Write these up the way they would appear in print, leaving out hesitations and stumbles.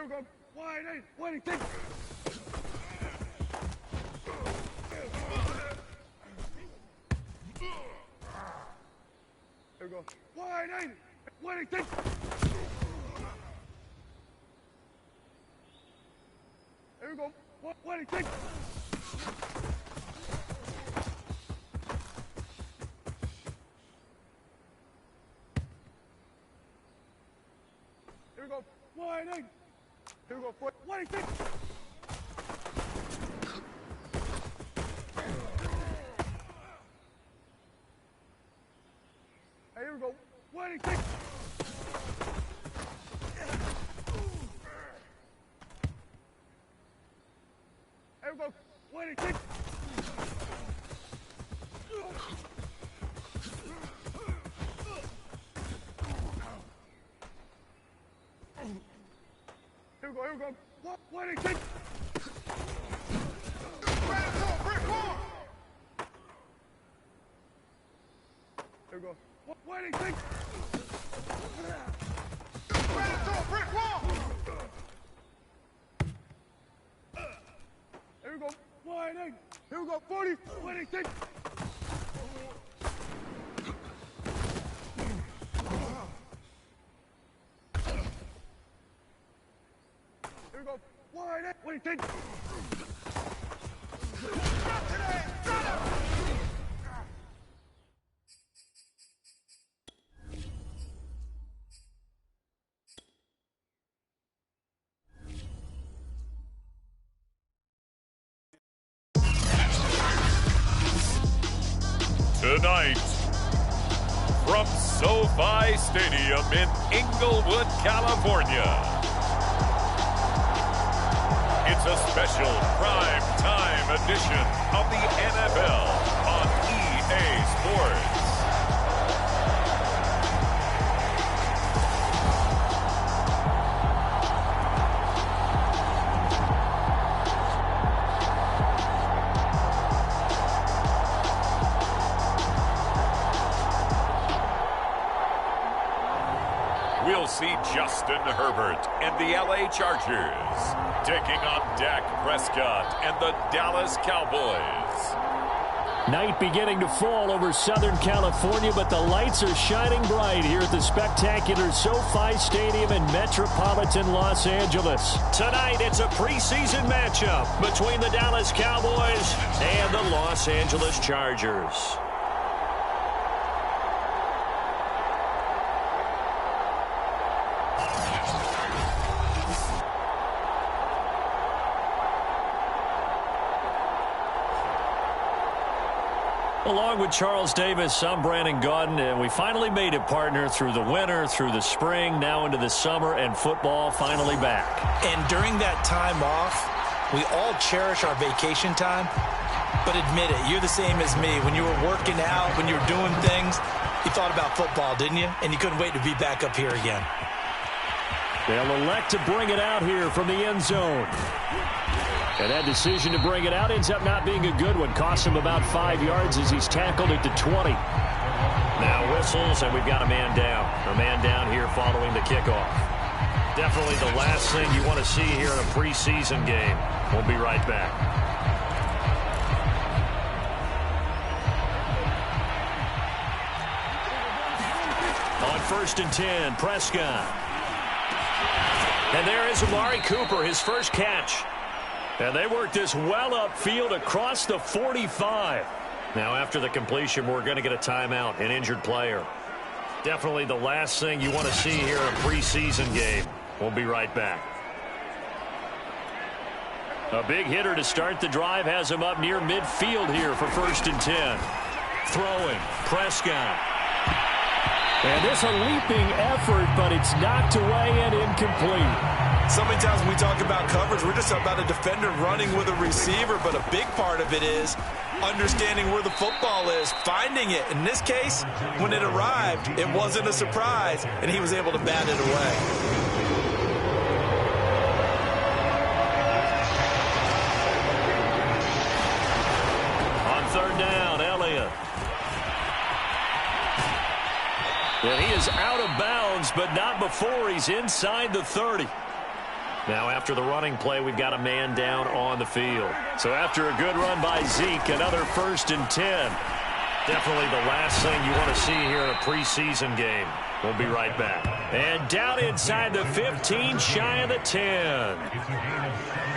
we go. Wide eight. Waiting. Take. There we go. Wide eight. Waiting. Take. There we go. Waiting. Take. Here we go. Wide eight. Here we go. Waiting. Take. Hey, here we go. Waiting. Take. Here we go. Waiting. Take. Here we go. Here we go. Waiting. Take. Here we go. Waiting. Take. Brick wall. Here we go. Waiting. Here we go. 40. Waiting. Take. Here we go. Wide eight. Waiting. Take. Stop today. Stop. Tonight, from SoFi Stadium in Inglewood, California, it's a special prime time edition of the NFL on EA Sports. We'll see Justin Herbert and the LA Chargers taking on Dak Prescott and the Dallas Cowboys. Night beginning to fall over Southern California, but the lights are shining bright here at the spectacular SoFi Stadium in metropolitan Los Angeles. Tonight, it's a preseason matchup between the Dallas Cowboys and the Los Angeles Chargers. Along with Charles Davis, I'm Brandon Gaudin, and we finally made it, partner, through the winter, through the spring, now into the summer, and football finally back. And during that time off, we all cherish our vacation time. But admit it, you're the same as me. When you were working out, when you were doing things, you thought about football, didn't you? And you couldn't wait to be back up here again. They'll elect to bring it out here from the end zone. And that decision to bring it out ends up not being a good one. Costs him about 5 yards as he's tackled at the 20. Now whistles, and we've got a man down. A man down here following the kickoff. Definitely the last thing you want to see here in a preseason game. We'll be right back. On 1st and 10, Prescott. And there is Amari Cooper, his first catch. And they work this well upfield across the 45. Now, after the completion, we're going to get a timeout, an injured player. Definitely the last thing you want to see here in a preseason game. We'll be right back. A big hitter to start the drive has him up near midfield here for 1st and 10. Throwing, Prescott. And this a leaping effort, but it's knocked away and incomplete. So many times when we talk about coverage, we're just about a defender running with a receiver, but a big part of it is understanding where the football is, finding it. In this case, when it arrived, it wasn't a surprise, and he was able to bat it away. On 3rd down, Elliott. And he is out of bounds, but not before he's inside the 30. Now after the running play, we've got a man down on the field. So after a good run by Zeke, another 1st and 10. Definitely the last thing you want to see here in a preseason game. We'll be right back. And down inside the 15, shy of the 10.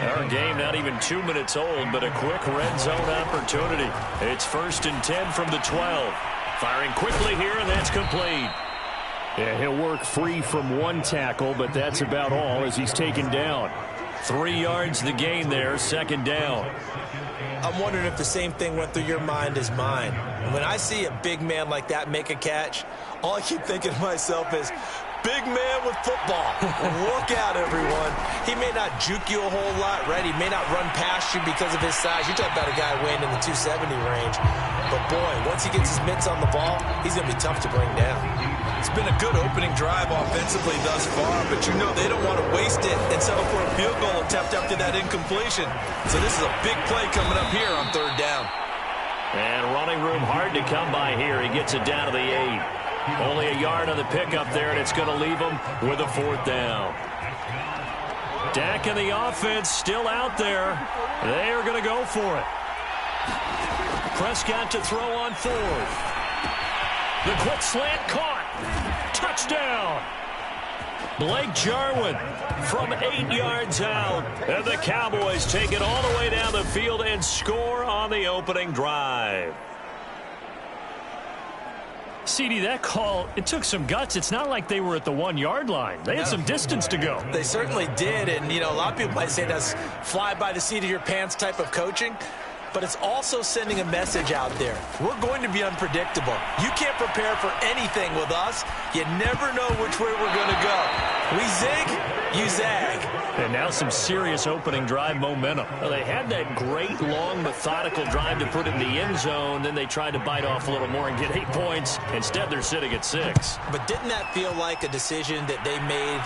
Our game not even 2 minutes old, but a quick red zone opportunity. It's 1st and 10 from the 12. Firing quickly here, and that's complete. Yeah, he'll work free from one tackle, but that's about all as he's taken down. 3 yards the gain there, 2nd down. I'm wondering if the same thing went through your mind as mine. When I see a big man like that make a catch, all I keep thinking to myself is, big man with football. Look out, everyone. He may not juke you a whole lot, right? He may not run past you because of his size. You're talking about a guy weighing in the 270 range. But, boy, once he gets his mitts on the ball, he's going to be tough to bring down. It's been a good opening drive offensively thus far, but you know they don't want to waste it and settle for a field goal attempt after that incompletion. So this is a big play coming up here on 3rd down. And running room hard to come by here. He gets it down to the 8. Only a yard on the pickup there, and it's going to leave him with a 4th down. Dak and the offense still out there. They are going to go for it. Prescott to throw on 4th. The quick slant caught. Touchdown. Blake Jarwin from 8 yards out. And the Cowboys take it all the way down the field and score on the opening drive. CD, that call, it took some guts. It's not like they were at the 1-yard line. They had some distance to go. They certainly did. And, you know, a lot of people might say that's fly by the seat of your pants type of coaching. But it's also sending a message out there. We're going to be unpredictable. You can't prepare for anything with us. You never know which way we're going to go. We zig, you zag. And now some serious opening drive momentum. Well, they had that great, long, methodical drive to put it in the end zone. Then they tried to bite off a little more and get 8 points. Instead, they're sitting at 6. But didn't that feel like a decision that they made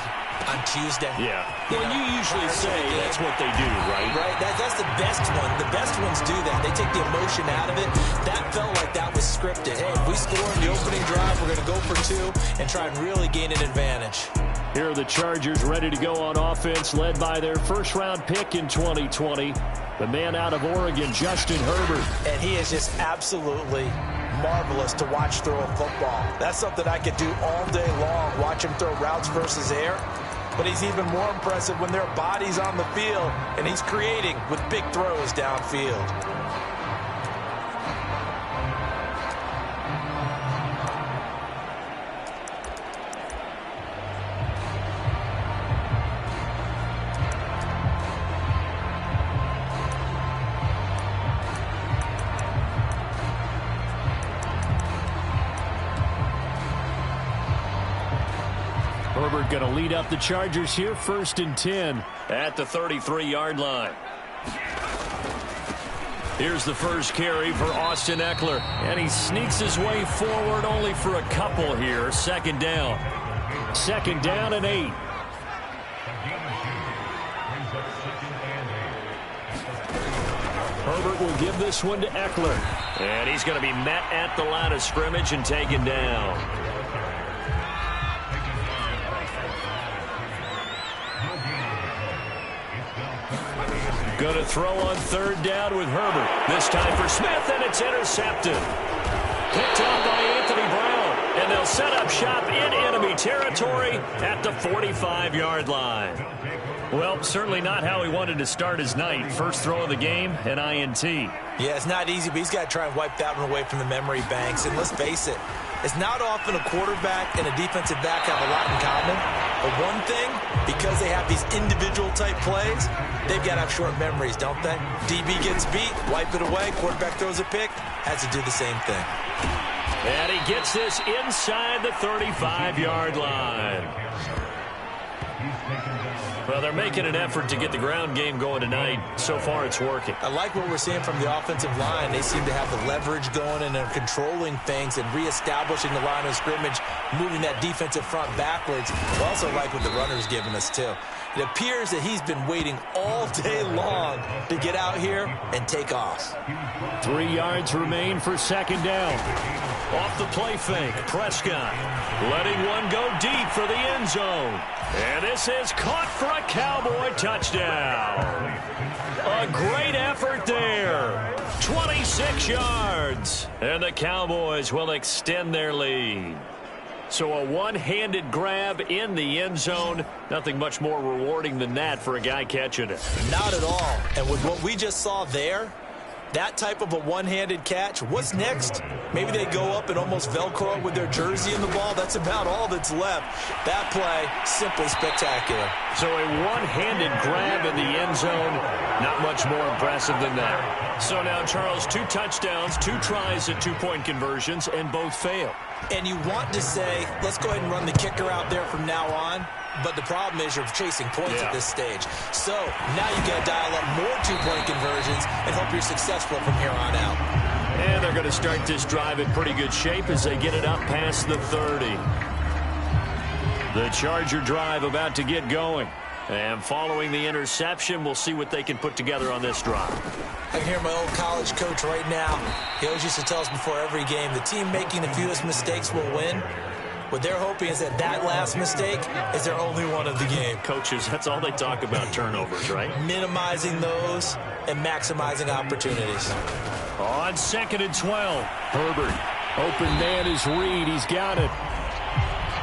on Tuesday? Yeah. Well, you usually say that's what they do, right? Right. That's the best one. The best ones do that. They take the emotion out of it. That felt like that was scripted. Hey, if we score in the opening drive, we're going to go for 2 and try and really gain an advantage. Here are the Chargers ready to go on offense, led by their first-round pick in 2020, the man out of Oregon, Justin Herbert. And he is just absolutely marvelous to watch throw a football. That's something I could do all day long, watch him throw routes versus air. But he's even more impressive when there are bodies on the field, and he's creating with big throws downfield. Herbert going to lead up the Chargers here, 1st and 10 at the 33-yard line. Here's the first carry for Austin Eckler, and he sneaks his way forward only for a couple here. 2nd down. 2nd down and 8. Herbert will give this one to Eckler, and he's going to be met at the line of scrimmage and taken down. Going to throw on 3rd down with Herbert. This time for Smith, and it's intercepted. Picked off by Anthony Brown. And they'll set up shop in enemy territory at the 45-yard line. Well, certainly not how he wanted to start his night. First throw of the game, an INT. Yeah, it's not easy, but he's got to try and wipe that one away from the memory banks. And let's face it, it's not often a quarterback and a defensive back have a lot in common. But one thing, because they have these individual-type plays, they've got to have short memories, don't they? DB gets beat, wipe it away, quarterback throws a pick, has to do the same thing. And he gets this inside the 35-yard line. Well, they're making an effort to get the ground game going tonight. So far, it's working. I like what we're seeing from the offensive line. They seem to have the leverage going and are controlling things and reestablishing the line of scrimmage, moving that defensive front backwards. I also like what the runner's giving us, too. It appears that he's been waiting all day long to get out here and take off. 3 yards remain for 2nd down. Off the play fake, Prescott letting one go deep for the end zone. And this is caught for a Cowboy touchdown. A great effort there. 26 yards. And the Cowboys will extend their lead. So a one-handed grab in the end zone. Nothing much more rewarding than that for a guy catching it. Not at all. And with what we just saw there, that type of a one-handed catch, what's next? Maybe they go up and almost Velcro with their jersey in the ball. That's about all that's left. That play, simply spectacular. So a one-handed grab in the end zone, not much more impressive than that. So now, Charles, 2 touchdowns, 2 tries at 2-point conversions, and both fail. And you want to say, let's go ahead and run the kicker out there from now on. But the problem is you're chasing points at this stage. So now you got to dial up more 2-point conversions and hope you're successful from here on out. And they're going to start this drive in pretty good shape as they get it up past the 30. The Charger drive about to get going. And following the interception, we'll see what they can put together on this drive. I can hear my old college coach right now. He always used to tell us before every game, the team making the fewest mistakes will win. What they're hoping is that last mistake is their only one of the game. Coaches, that's all they talk about, turnovers, right? Minimizing those and maximizing opportunities. On 2nd and 12, Herbert. Open man is Reed. He's got it.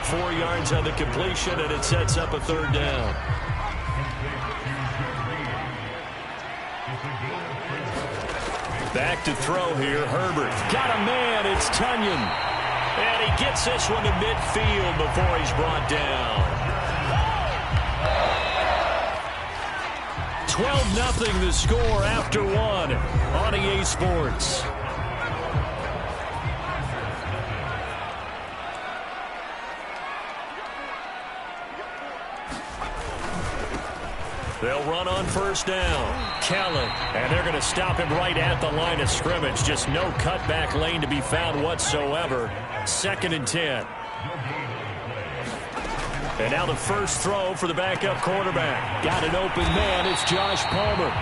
4 yards on the completion, and it sets up a 3rd down. Back to throw here, Herbert. Got a man, it's Tunyon. And he gets this one to midfield before he's brought down. 12-0 the score after 1 on EA Sports. They'll run on 1st down. Kellen. And they're going to stop him right at the line of scrimmage. Just no cutback lane to be found whatsoever. 2nd and 10. And now the first throw for the backup quarterback. Got an open man. It's Josh Palmer.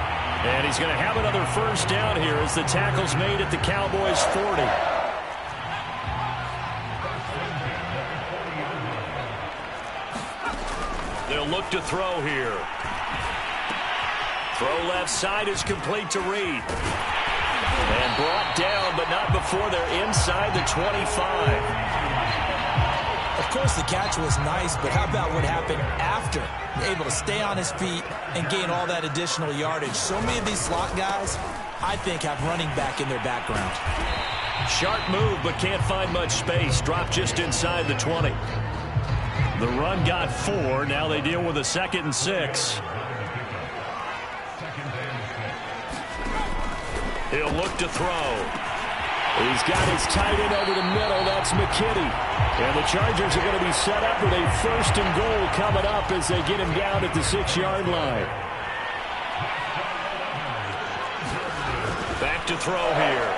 And he's going to have another 1st down here as the tackle's made at the Cowboys' 40. They'll look to throw here. Throw left side is complete to Reed. And brought down, but not before they're inside the 25. Of course, the catch was nice, but how about what happened after? Able to stay on his feet and gain all that additional yardage. So many of these slot guys, I think, have running back in their background. Sharp move, but can't find much space. Dropped just inside the 20. The run got 4. Now they deal with a 2nd and 6. He'll look to throw. He's got his tight end over the middle. That's McKinney. And the Chargers are going to be set up with a 1st and goal coming up as they get him down at the 6-yard line. Back to throw here.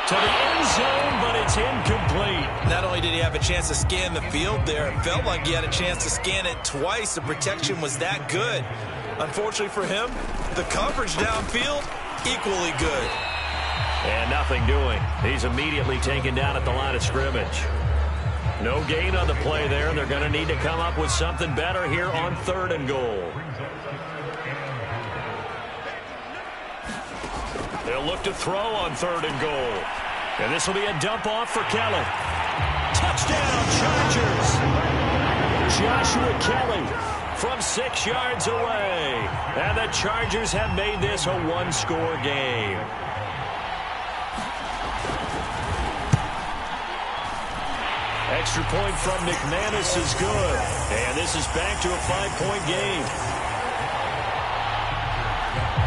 To the end zone, but it's incomplete. Not only did he have a chance to scan the field there, it felt like he had a chance to scan it twice. The protection was that good. Unfortunately for him, the coverage downfield, equally good. And nothing doing. He's immediately taken down at the line of scrimmage. No gain on the play there. They're going to need to come up with something better here on 3rd and goal. They'll look to throw on 3rd and goal. And this will be a dump off for Kelly. Touchdown, Chargers! Joshua Kelly from 6 yards away. And the Chargers have made this a 1-score game. Extra point from McManus is good. And this is back to a 5-point game.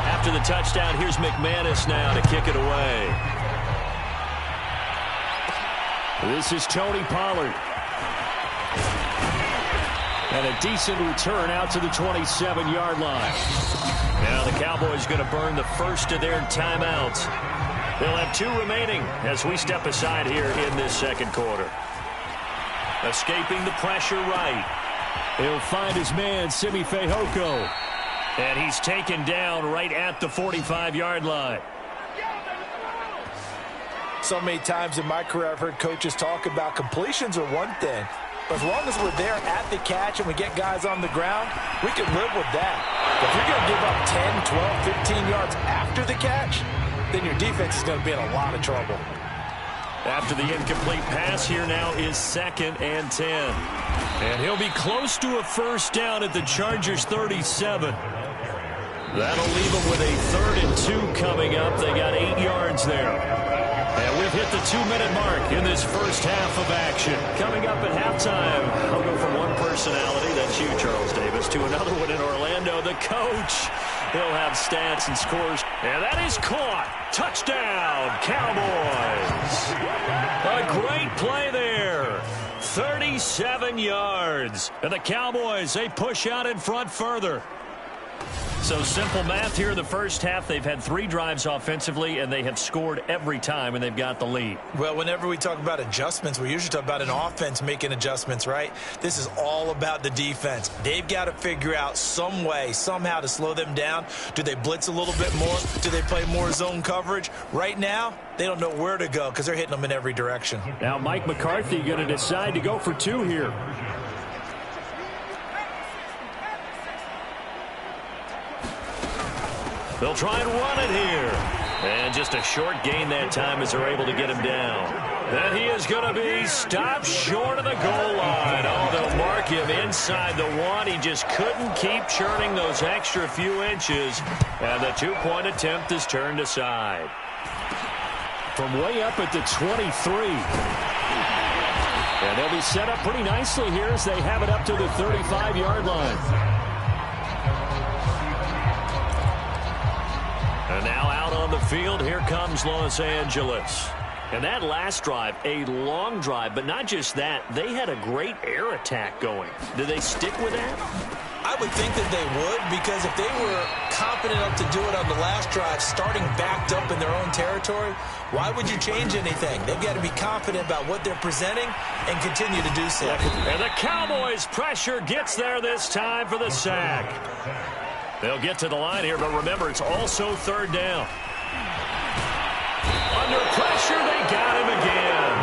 After the touchdown, here's McManus now to kick it away. This is Tony Pollard. And a decent return out to the 27-yard line. Now the Cowboys going to burn the first of their timeouts. They'll have 2 remaining as we step aside here in this 2nd quarter. Escaping the pressure right. He'll find his man, Simi Fehoko. And he's taken down right at the 45-yard line. So many times in my career I've heard coaches talk about completions are one thing, but as long as we're there at the catch and we get guys on the ground, we can live with that. If you're going to give up 10, 12, 15 yards after the catch, then your defense is going to be in a lot of trouble. After the incomplete pass, here now is 2nd and 10. And he'll be close to a first down at the Chargers' 37. That'll leave them with a 3rd and 2 coming up. They got 8 yards there. And we've hit the 2-minute mark in this first half of action. Coming up at halftime, I'll go from one personality, that's you, Charles Davis, to another one in Orlando, the coach. He'll have stats and scores. And that is caught. Touchdown, Cowboys. A great play there. 37 yards. And the Cowboys, they push out in front further. So simple math here in the first half. They've had 3 drives offensively, and they have scored every time, and they've got the lead. Well, whenever we talk about adjustments, we usually talk about an offense making adjustments, right? This is all about the defense. They've got to figure out some way, somehow to slow them down. Do they blitz a little bit more? Do they play more zone coverage? Right now, they don't know where to go because they're hitting them in every direction. Now Mike McCarthy going to decide to go for 2 here. They'll try and run it here. And just a short gain that time as they're able to get him down. And he is going to be stopped short of the goal line. Oh, they'll mark him inside the 1. He just couldn't keep churning those extra few inches. And the 2-point attempt is turned aside. From way up at the 23. And they'll be set up pretty nicely here as they have it up to the 35-yard line. And now out on the field, here comes Los Angeles. And that last drive, a long drive, but not just that, they had a great air attack going. Do they stick with that? I would think that they would, because if they were confident enough to do it on the last drive, starting backed up in their own territory, why would you change anything? They've got to be confident about what they're presenting and continue to do so. And the Cowboys' pressure gets there this time for the sack. They'll get to the line here, but remember, it's also 3rd down. Under pressure, they got him again.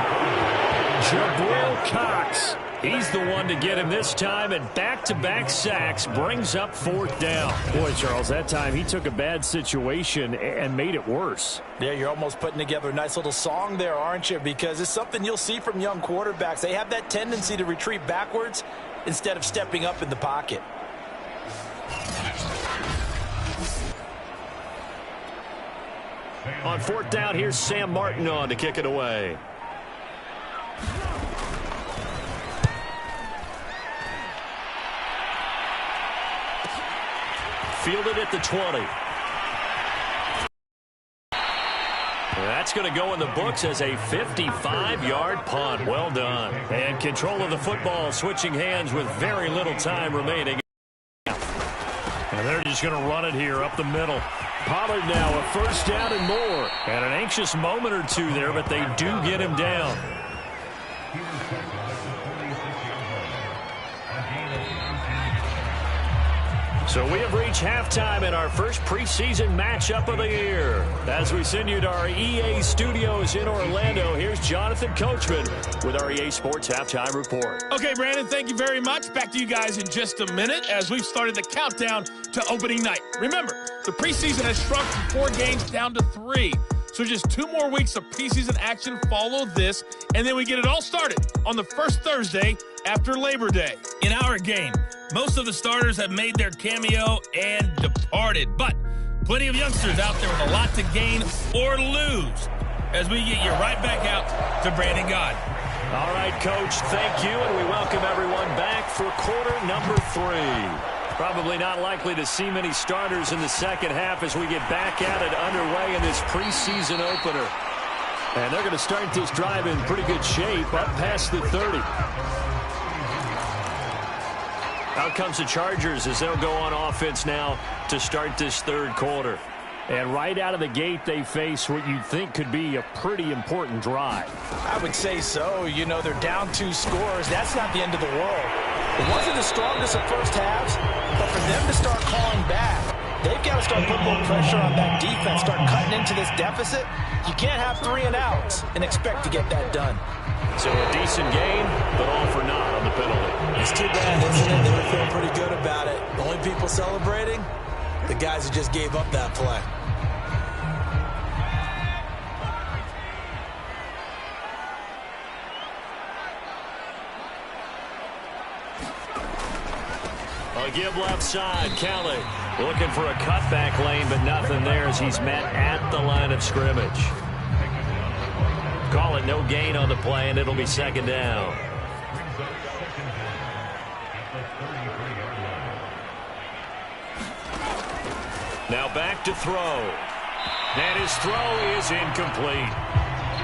Jabril Cox. He's the one to get him this time, and back-to-back sacks brings up 4th down. Boy, Charles, that time he took a bad situation and made it worse. Yeah, you're almost putting together a nice little song there, aren't you? Because it's something you'll see from young quarterbacks. They have that tendency to retreat backwards instead of stepping up in the pocket. On 4th down, here's Sam Martin on to kick it away. Fielded at the 20. That's going to go in the books as a 55-yard punt. Well done. And control of the football switching hands with very little time remaining. And they're just going to run it here up the middle. Pollard now a first down and more. And an anxious moment or two there, but they do get him down. So we have reached halftime in our first preseason matchup of the year. As we send you to our EA studios in Orlando, here's Jonathan Coachman with our EA Sports Halftime Report. Okay, Brandon, thank you very much. Back to you guys in just a minute as we've started the countdown to opening night. Remember, the preseason has shrunk from 4 games down to 3. So just 2 more weeks of preseason action follow this, and then we get it all started on the first Thursday after Labor Day. In our game, most of the starters have made their cameo and departed, but plenty of youngsters out there with a lot to gain or lose as we get you right back out to Brandon God. All right, Coach, thank you, and we welcome everyone back for quarter number 3. Probably not likely to see many starters in the second half as we get back at it underway in this preseason opener. And they're going to start this drive in pretty good shape up past the 30. Out comes the Chargers as they'll go on offense now to start this third quarter. And right out of the gate, they face what you'd think could be a pretty important drive. I would say so. You know, they're down 2 scores. That's not the end of the world. It wasn't the strongest of first halves, but for them to start calling back, they've got to start putting more pressure on that defense, start cutting into this deficit. You can't have 3 and outs and expect to get that done. So a decent game, but all for naught on the penalty. It's too bad, isn't it? They were feeling pretty good about it. The only people celebrating, the guys who just gave up that play. A give left side, Kelly looking for a cutback lane, but nothing there as he's met at the line of scrimmage. Call it no gain on the play, and it'll be second down. Now back to throw. And his throw is incomplete.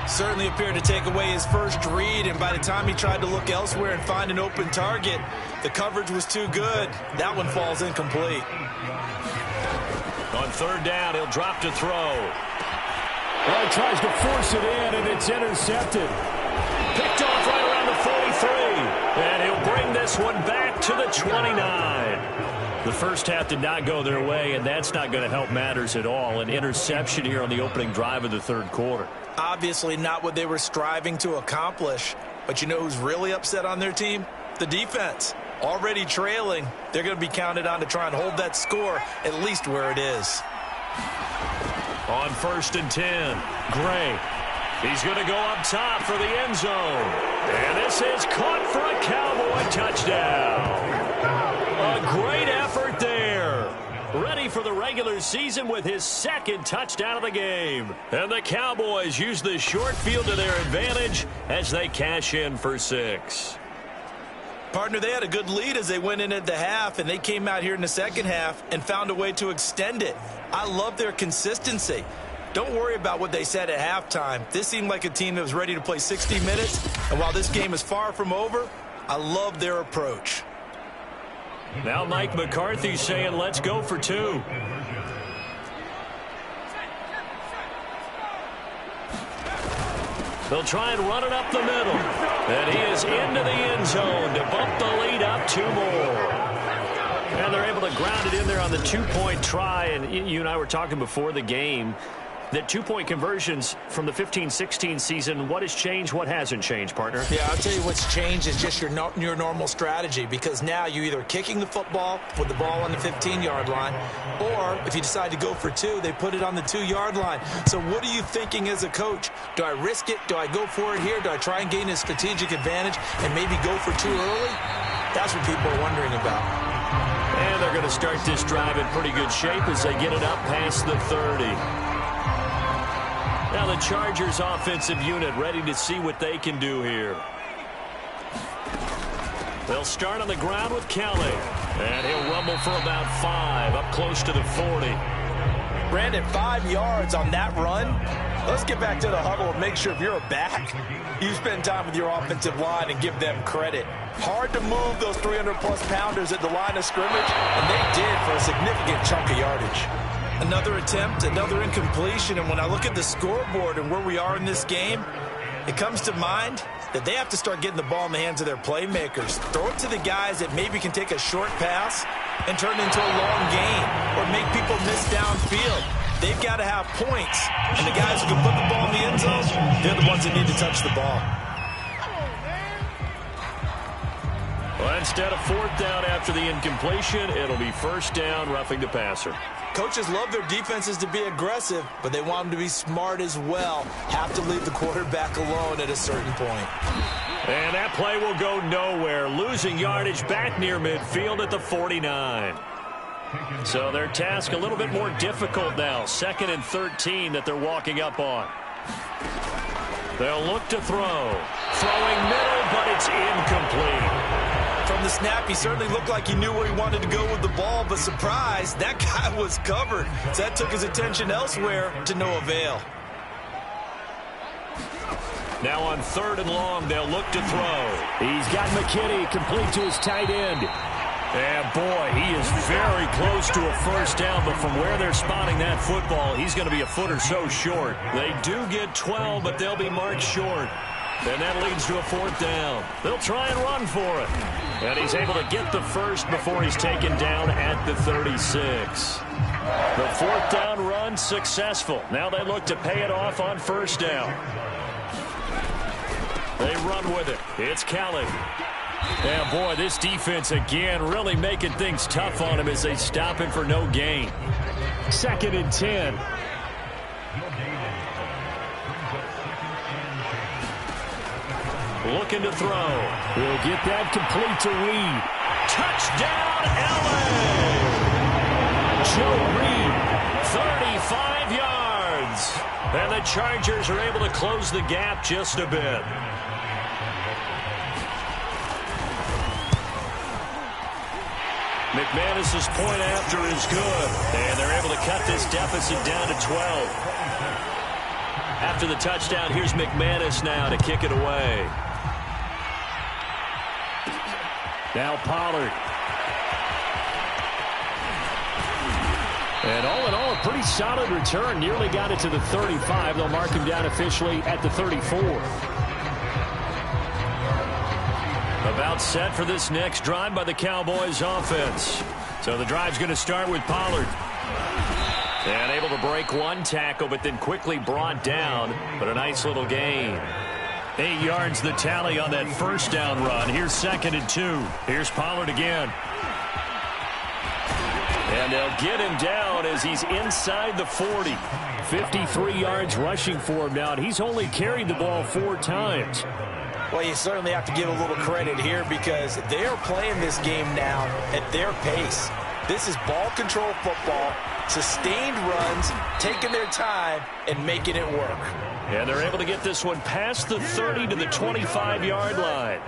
Certainly appeared to take away his first read, and by the time he tried to look elsewhere and find an open target, the coverage was too good. That one falls incomplete. On third down, he'll drop to throw. Well, he tries to force it in, and it's intercepted. Picked off right around the 43. And he'll bring this one back to the 29. The first half did not go their way, and that's not going to help matters at all. An interception here on the opening drive of the third quarter. Obviously not what they were striving to accomplish. But you know who's really upset on their team? The defense. Already trailing, they're going to be counted on to try and hold that score at least where it is. On 1st and 10, Gray. He's going to go up top for the end zone. And this is caught for a Cowboy touchdown. A great effort there. Ready for the regular season with his second touchdown of the game. And the Cowboys use the short field to their advantage as they cash in for 6. Partner, they had a good lead as they went in at the half, and they came out here in the second half and found a way to extend it. I love their consistency. Don't worry about what they said at halftime. This seemed like a team that was ready to play 60 minutes, and while this game is far from over, I love their approach. Now Mike McCarthy saying, let's go for 2. They'll try and run it up the middle. And he is into the end zone to bump the lead up 2 more. And they're able to ground it in there on the 2-point try. And you and I were talking before the game that 2-point conversions from the 15-16 season, what has changed, what hasn't changed, partner? Yeah, I'll tell you what's changed is just your normal strategy, because now you're either kicking the football with the ball on the 15-yard line, or if you decide to go for 2, they put it on the 2-yard line. So what are you thinking as a coach? Do I risk it? Do I go for it here? Do I try and gain a strategic advantage and maybe go for 2 early? That's what people are wondering about. And they're going to start this drive in pretty good shape as they get it up past the 30. Now the Chargers offensive unit ready to see what they can do here. They'll start on the ground with Kelly. And he'll rumble for about 5, up close to the 40. Brandon, 5 yards on that run. Let's get back to the huddle and make sure if you're a back, you spend time with your offensive line and give them credit. Hard to move those 300-plus pounders at the line of scrimmage, and they did for a significant chunk of yardage. Another attempt, another incompletion, and when I look at the scoreboard and where we are in this game, it comes to mind that they have to start getting the ball in the hands of their playmakers. Throw it to the guys that maybe can take a short pass and turn it into a long gain or make people miss downfield. They've got to have points, and the guys who can put the ball in the end zone, they're the ones that need to touch the ball. Well, instead of 4th down after the incompletion, it'll be 1st down, roughing the passer. Coaches love their defenses to be aggressive, but they want them to be smart as well. Have to leave the quarterback alone at a certain point. And that play will go nowhere, losing yardage back near midfield at the 49. So their task a little bit more difficult now. 2nd and 13 that they're walking up on. They'll look to throw. Throwing middle, but it's incomplete. From the snap, he certainly looked like he knew where he wanted to go with the ball, but surprise, that guy was covered. So that took his attention elsewhere to no avail. Now on 3rd and long, they'll look to throw. He's got McKinney complete to his tight end. And boy, he is very close to a first down, but from where they're spotting that football, he's going to be a foot or so short. They do get 12, but they'll be marked short. And that leads to a fourth down. They'll try and run for it. And he's able to get the first before he's taken down at the 36. The fourth down run successful. Now they look to pay it off on first down. They run with it. It's Kelly. And boy, this defense again really making things tough on him as they stop him for no gain. 2nd and 10. Looking to throw. He'll get that complete to Reed. Touchdown, LA! Joe Reed, 35 yards. And the Chargers are able to close the gap just a bit. McManus's point after is good. And they're able to cut this deficit down to 12. After the touchdown, here's McManus now to kick it away. Now Pollard. And all in all, a pretty solid return. Nearly got it to the 35. They'll mark him down officially at the 34. About set for this next drive by the Cowboys offense. So the drive's going to start with Pollard. And able to break one tackle, but then quickly brought down. But a nice little gain. 8 yards the tally on that first down run. Here's 2nd and 2. Here's Pollard again. And they'll get him down as he's inside the 40. 53 yards rushing for him now, and he's only carried the ball 4 times. Well, you certainly have to give a little credit here because they are playing this game now at their pace. This is ball control football, sustained runs, taking their time, and making it work. And they're able to get this one past the 30 to the 25-yard line.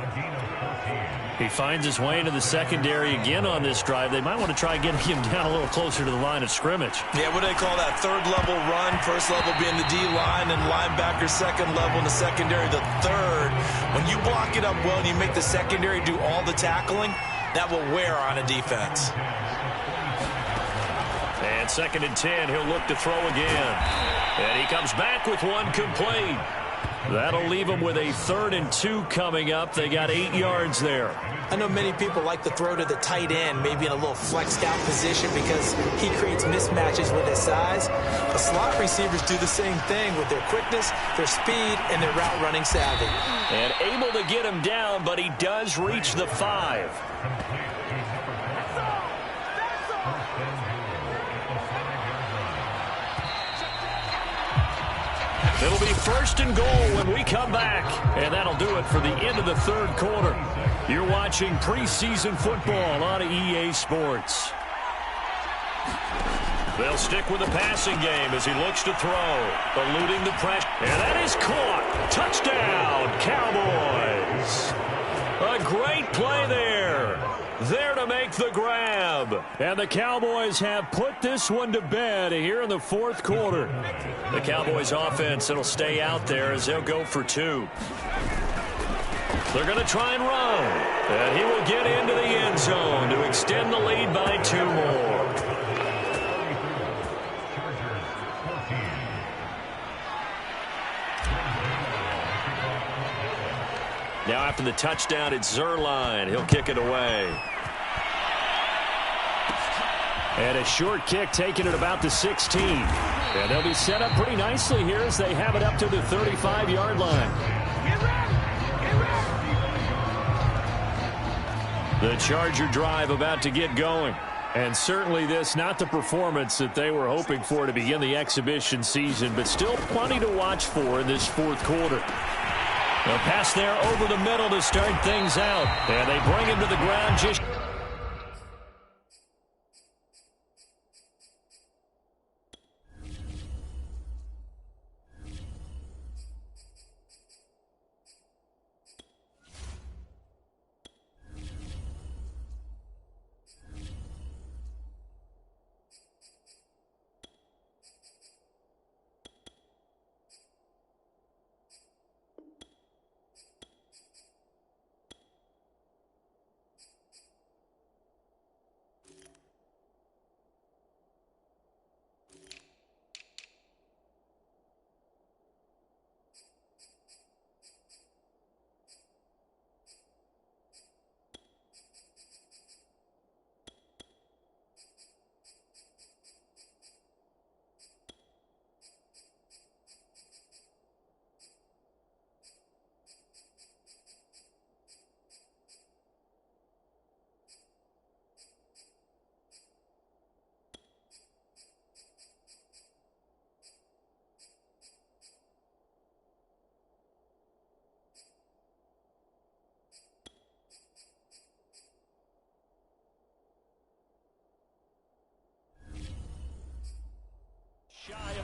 He finds his way into the secondary again on this drive. They might want to try getting him down a little closer to the line of scrimmage. Yeah, what do they call that? Third level run. First level being the D-line and linebacker. Second level in the secondary, the third. When you block it up well and you make the secondary do all the tackling, that will wear on a defense. And 2nd and 10, he'll look to throw again. And he comes back with one complete. That'll leave him with a 3rd and 2 coming up. They got 8 yards there. I know many people like to throw to the tight end, maybe in a little flexed out position because he creates mismatches with his size. The slot receivers do the same thing with their quickness, their speed, and their route running savvy. And able to get him down, but he does reach the 5. It'll be 1st and goal when we come back. And that'll do it for the end of the 3rd quarter. You're watching preseason football on EA Sports. They'll stick with the passing game as he looks to throw, eluding the pressure. And that is caught. Touchdown, Cowboys. A great play there. There to make the grab. And the Cowboys have put this one to bed here in the 4th quarter. The Cowboys offense, it'll stay out there as they'll go for 2. They're going to try and run. And he will get into the end zone to extend the lead by 2 more. Now after the touchdown, it's Zerline. He'll kick it away. And a short kick taken at about the 16. And they'll be set up pretty nicely here as they have it up to the 35-yard line. The Charger drive about to get going. And certainly this, not the performance that they were hoping for to begin the exhibition season, but still plenty to watch for in this 4th quarter. A pass there over the middle to start things out. And they bring him to the ground just...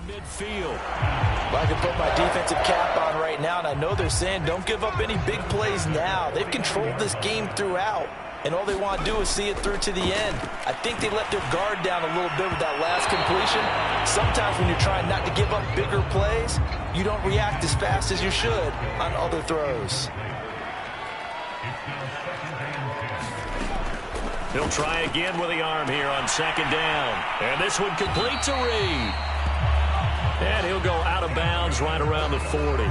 midfield. Well, I can put my defensive cap on right now, and I know they're saying don't give up any big plays now. They've controlled this game throughout, and all they want to do is see it through to the end. I think they let their guard down a little bit with that last completion. Sometimes when you're trying not to give up bigger plays, you don't react as fast as you should on other throws. He'll try again with the arm here on second down. And this one complete to Reed. And he'll go out of bounds right around the 40. They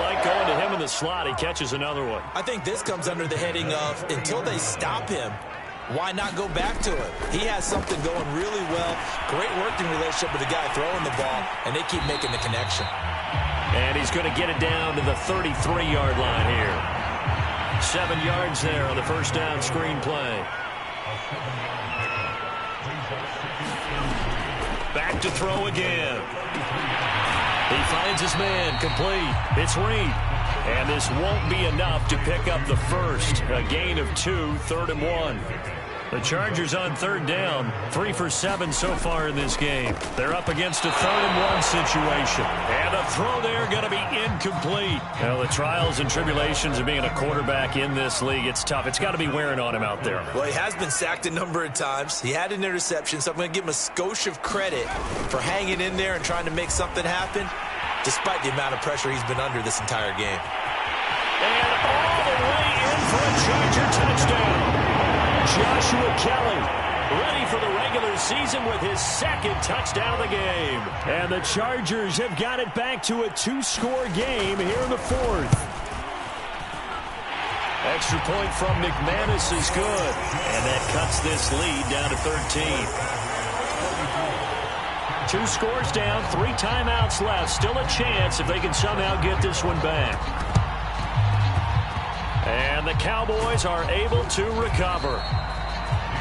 like going to him in the slot. He catches another one. I think this comes under the heading of until they stop him, why not go back to it? He has something going really well. Great working relationship with the guy throwing the ball, and they keep making the connection. And he's going to get it down to the 33-yard line here. 7 yards there on the first down screen play. Back to throw again. He finds his man complete. It's Reed. And this won't be enough to pick up the first. A gain of 2, 3rd and 1. The Chargers on third down, 3 for 7 so far in this game. They're up against a 3rd and 1 situation. And a throw there going to be incomplete. Well, the trials and tribulations of being a quarterback in this league, it's tough. It's got to be wearing on him out there. Well, he has been sacked a number of times. He had an interception, so I'm going to give him a skosh of credit for hanging in there and trying to make something happen, despite the amount of pressure he's been under this entire game. And all the way in for a Charger touchdown. Joshua Kelly ready for the regular season with his 2nd touchdown of the game. And the Chargers have got it back to a 2-score game here in the 4th. Extra point from McManus is good. And that cuts this lead down to 13. 2 scores down, 3 timeouts left. Still a chance if they can somehow get this one back. And the Cowboys are able to recover.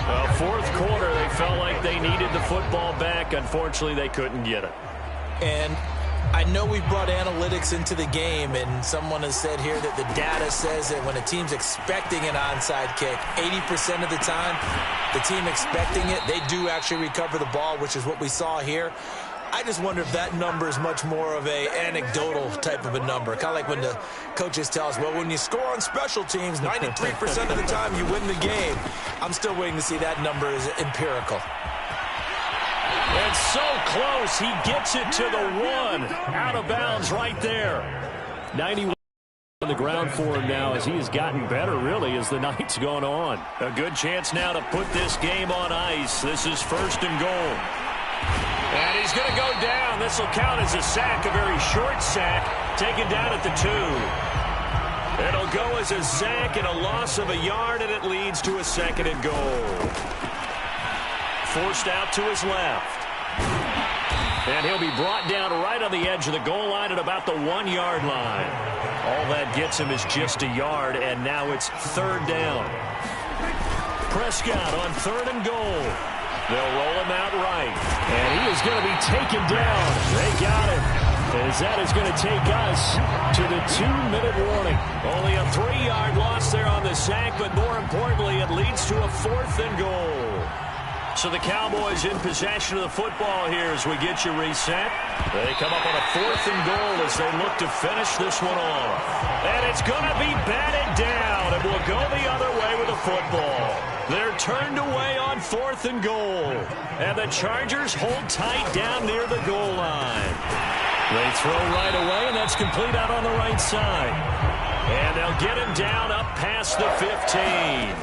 Well, 4th quarter, they felt like they needed the football back. Unfortunately, they couldn't get it. And I know we've brought analytics into the game, and someone has said here that the data says that when a team's expecting an onside kick, 80% of the time, the team expecting it, they do actually recover the ball, which is what we saw here. I just wonder if that number is much more of a anecdotal type of a number. Kind of like when the coaches tell us, well, when you score on special teams, 93% of the time you win the game. I'm still waiting to see that number is empirical. And so close, he gets it to the 1. Out of bounds right there. 91 on the ground for him now as he has gotten better, really, as the night's gone on. A good chance now to put this game on ice. This is 1st and goal. And he's going to go down. This will count as a sack, a very short sack, taken down at the 2. It'll go as a sack and a loss of a yard, and it leads to a 2nd and goal. Forced out to his left. And he'll be brought down right on the edge of the goal line at about the 1-yard line. All that gets him is just a yard, and now it's 3rd down. Prescott on 3rd and goal. They'll roll him out right. And he is going to be taken down. They got him. As that is going to take us to the 2-minute warning. Only a 3-yard loss there on the sack, but more importantly, it leads to a 4th and goal. So the Cowboys in possession of the football here as we get you reset. They come up on a 4th and goal as they look to finish this one off. And it's going to be batted down, and we'll go the other way with the football. They're turned away on 4th and goal. And the Chargers hold tight down near the goal line. They throw right away, and that's complete out on the right side. And they'll get him down up past the 15.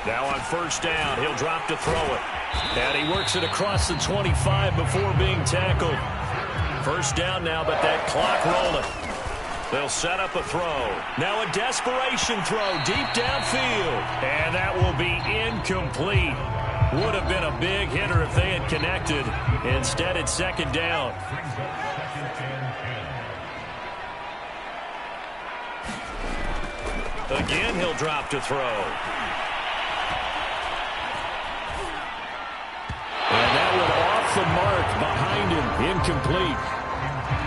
Now on 1st down, he'll drop to throw it. And he works it across the 25 before being tackled. 1st down now, but that clock rolling. They'll set up a throw. Now a desperation throw deep downfield. And that will be incomplete. Would have been a big hitter if they had connected. Instead, it's 2nd down. Again, he'll drop to throw. And that one off the mark behind him. Incomplete.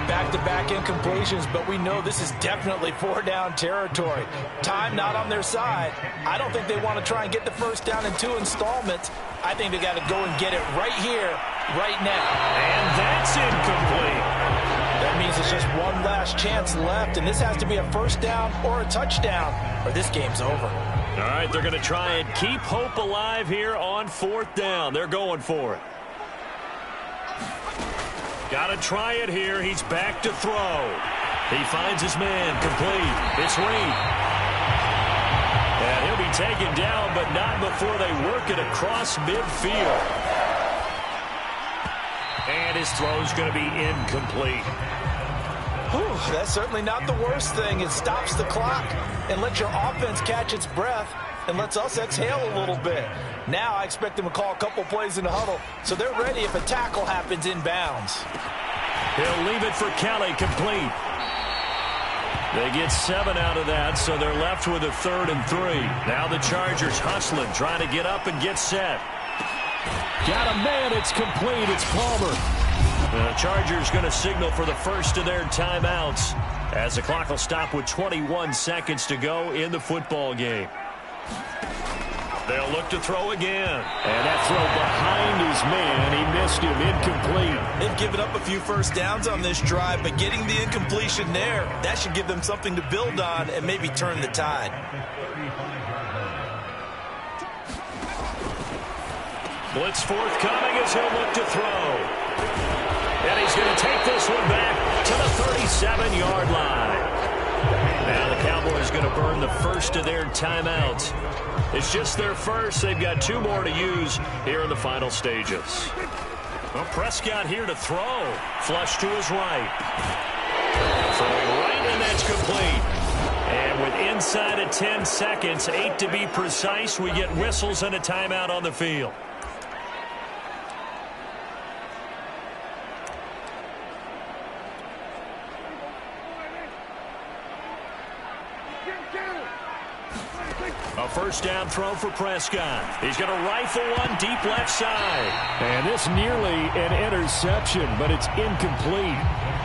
Back-to-back incompletions, but we know this is definitely 4-down territory. Time not on their side. I don't think they want to try and get the first down in 2 installments. I think they got to go and get it right here, right now. And that's incomplete. That means it's just one last chance left, and this has to be a first down or a touchdown, or this game's over. All right, they're going to try and keep hope alive here on 4th down. They're going for it. Got to try it here. He's back to throw. He finds his man complete. It's Reed. And he'll be taken down, but not before they work it across midfield. And his throw's going to be incomplete. Whew, that's certainly not the worst thing. It stops the clock and lets your offense catch its breath and lets us exhale a little bit. Now I expect them to call a couple plays in the huddle, so they're ready if a tackle happens inbounds. He'll leave it for Kelly, complete. They get 7 out of that, so they're left with a 3rd and 3. Now the Chargers hustling, trying to get up and get set. Got a man, it's complete, it's Palmer. The Chargers going to signal for the first of their timeouts as the clock will stop with 21 seconds to go in the football game. They'll look to throw again. And that throw behind his man. He missed him. Incomplete. They've given up a few first downs on this drive, but getting the incompletion there, that should give them something to build on and maybe turn the tide. Blitz forthcoming as he'll look to throw. And he's going to take this one back to the 37-yard line. Now the Cowboys going to burn the first of their timeouts. It's just their first. They've got 2 more to use here in the final stages. Well, Prescott here to throw. Flush to his right. Throwing right, and that's complete. And with inside of 10 seconds, 8 to be precise, we get whistles and a timeout on the field. A first down throw for Prescott. He's going to rifle one deep left side. And this nearly an interception, but it's incomplete.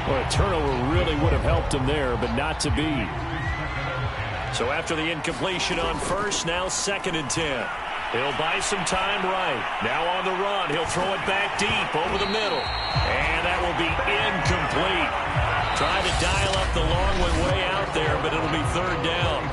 Well, a turnover really would have helped him there, but not to be. So after the incompletion on first, now 2nd and 10. He'll buy some time right. Now on the run, he'll throw it back deep over the middle. And that will be incomplete. Trying to dial up the long one way out there, but it'll be 3rd down.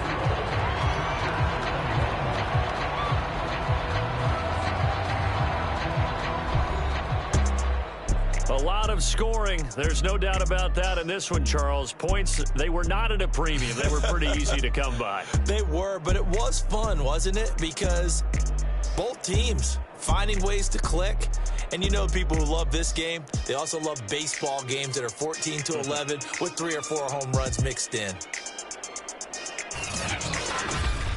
A lot of scoring. There's no doubt about that in this one, Charles. Points, they were not at a premium. They were pretty easy to come by. They were, but it was fun, wasn't it? Because both teams finding ways to click. And you know people who love this game, they also love baseball games that are 14-11 with 3 or 4 home runs mixed in.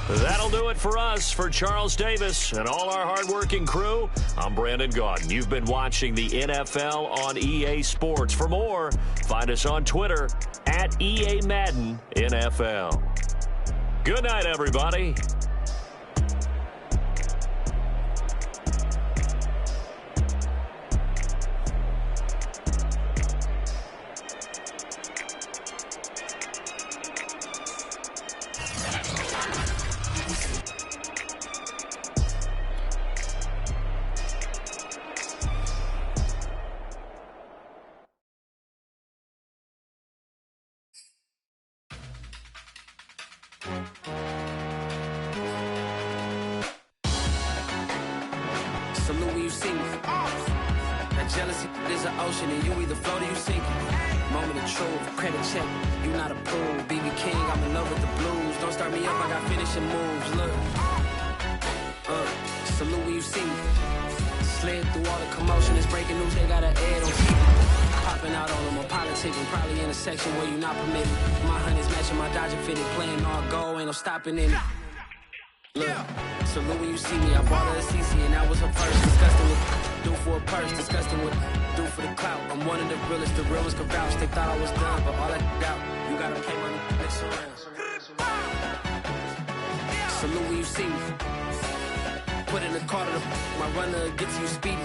That'll do it for us. For Charles Davis and all our hardworking crew, I'm Brandon Gaudin. You've been watching the NFL on EA Sports. For more, find us on Twitter at EA Madden NFL. Good night, everybody. Salute when you see me. That jealousy is an ocean, and you either float or you sink. Moment of truth, credit check, you not approved. BB King, I'm in love with the blues. Don't start me up, I got finishing moves. Look, salute when you see me. Slid through all the commotion, it's breaking news, they got an ad on TV. Popping out on them, I'm politicking, probably in a section where you not permitted. My honey's matching my Dodger fitted, playing all go, ain't no stopping in it. Look, salute when you see me, I bought her a CC and that was her purse. Disgusting with do for a purse, disgusting with do for the clout. I'm one of the realest, the real ones can vouch. They thought I was done, but all I doubt, you gotta pay money next around. Salute when you see me. Put in the car to my runner gets you speedy.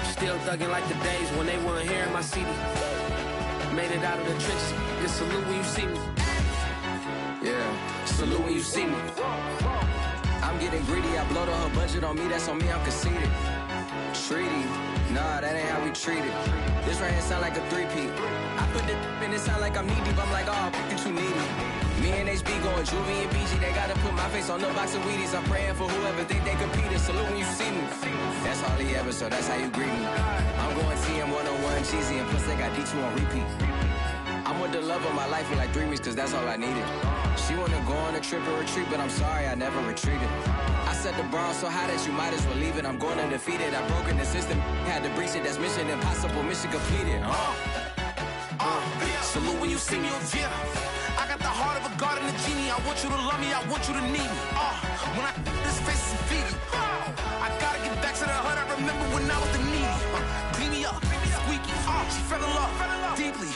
Still thugging like the days when they weren't hearing my CD. Made it out of the trenches. Just salute when you see me. Yeah, salute when you see me. I'm getting greedy. I blowed her budget on me. That's on me. I'm conceited. Treaty. Nah, that ain't how we treat it. This right here sound like a three-peat. I put the in it sound like I'm knee-deep. I'm like, oh, you too needy. Me and HB going Juvie and BG. They gotta put my face on the box of Wheaties. I'm praying for whoever think they competed. Salute when you see me. That's all he ever, so that's how you greet me. I'm going TM 101 cheesy, and plus they got D2 on repeat. I'm with the love of my life in like 3 weeks, cause that's all I needed. She wanna go on a trip or retreat, but I'm sorry, I never retreated. I set the bar so high that you might as well leave it. I'm going undefeated. I've broken the system, had to breach it. That's mission impossible, mission completed. Salute when you see me, yeah. I got the heart of a god and a genie. I want you to love me, I want you to need me. When I this face is Fiji. I gotta get back to the hood. I remember when I was the needy. Clean me up, squeaky. She fell in love deeply.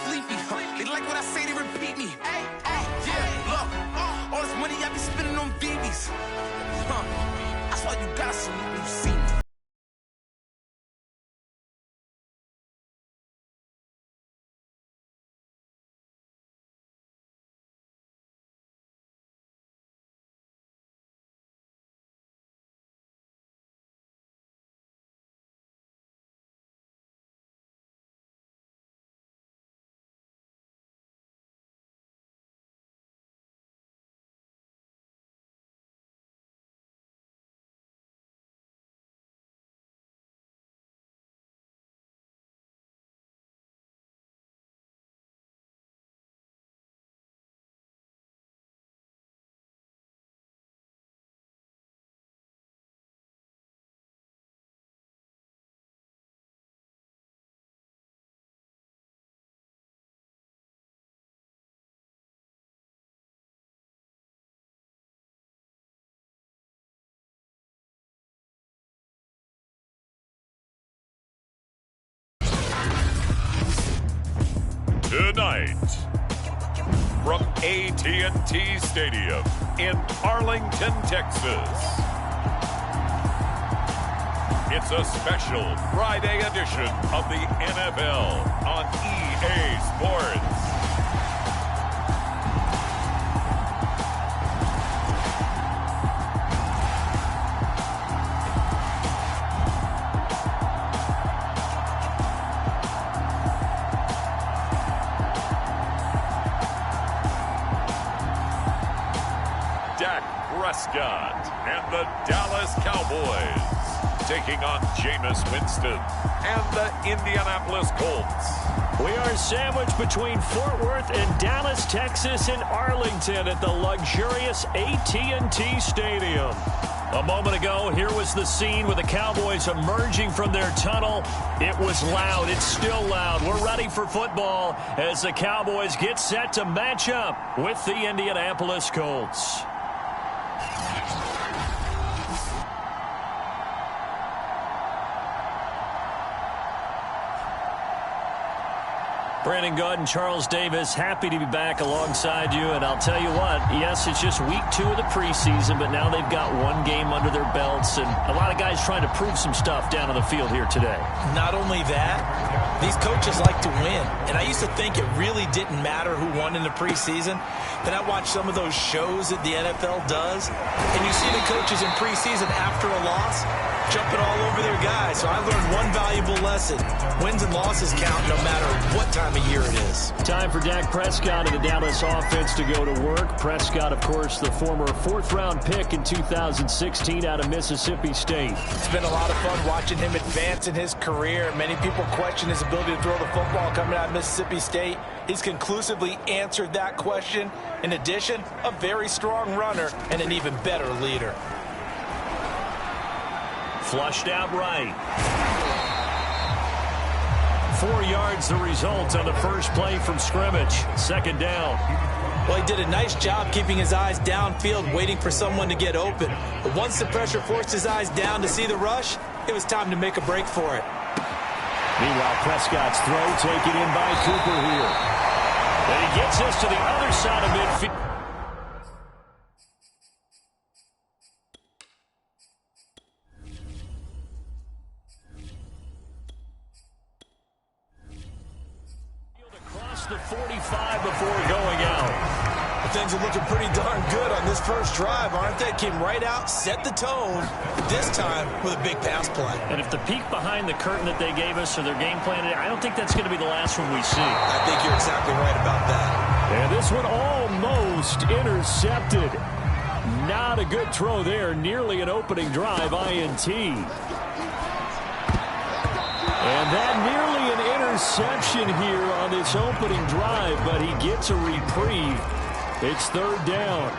Sleepy. They like what I say, they repeat me. Yeah, look, all this money I be spending on BBs. That's why you gotta salute when you see me. Tonight, from AT&T Stadium in Arlington, Texas, it's a special Friday edition of the NFL on EA Sports. Prescott and the Dallas Cowboys taking on Jameis Winston and the Indianapolis Colts. We are sandwiched between Fort Worth and Dallas, Texas, and Arlington at the luxurious AT&T Stadium. A moment ago, here was the scene with the Cowboys emerging from their tunnel. It was loud. It's still loud. We're ready for football as the Cowboys get set to match up with the Indianapolis Colts. Brandon Godd and Charles Davis, happy to be back alongside you. And I'll tell you what, yes, it's just week 2 of the preseason, but now they've got one game under their belts. And a lot of guys trying to prove some stuff down on the field here today. Not only that, these coaches like to win. And I used to think it really didn't matter who won in the preseason. Then I watched some of those shows that the NFL does. And you see the coaches in preseason after a loss jumping all over their guys. So I learned one valuable lesson. Wins and losses count no matter what time of year it is. Time for Dak Prescott and the Dallas offense to go to work. Prescott, of course, the former 4th-round pick in 2016 out of Mississippi State. It's been a lot of fun watching him advance in his career. Many people question his ability to throw the football coming out of Mississippi State. He's conclusively answered that question. In addition, a very strong runner and an even better leader. Flushed out right. 4 yards the result on the first play from scrimmage. 2nd down. Well, he did a nice job keeping his eyes downfield, waiting for someone to get open. But once the pressure forced his eyes down to see the rush, it was time to make a break for it. Meanwhile, Prescott's throw taken in by Cooper here. And he gets us to the other side of midfield. the 45 before going out. Things are looking pretty darn good on this first drive, aren't they? Came right out, set the tone, this time with a big pass play. And if the peek behind the curtain that they gave us or their game plan, I don't think that's going to be the last one we see. I think you're exactly right about that. And this one almost intercepted. Not a good throw there. Nearly an opening drive INT. And that nearly an interception here on this opening drive, but he gets a reprieve. It's third down.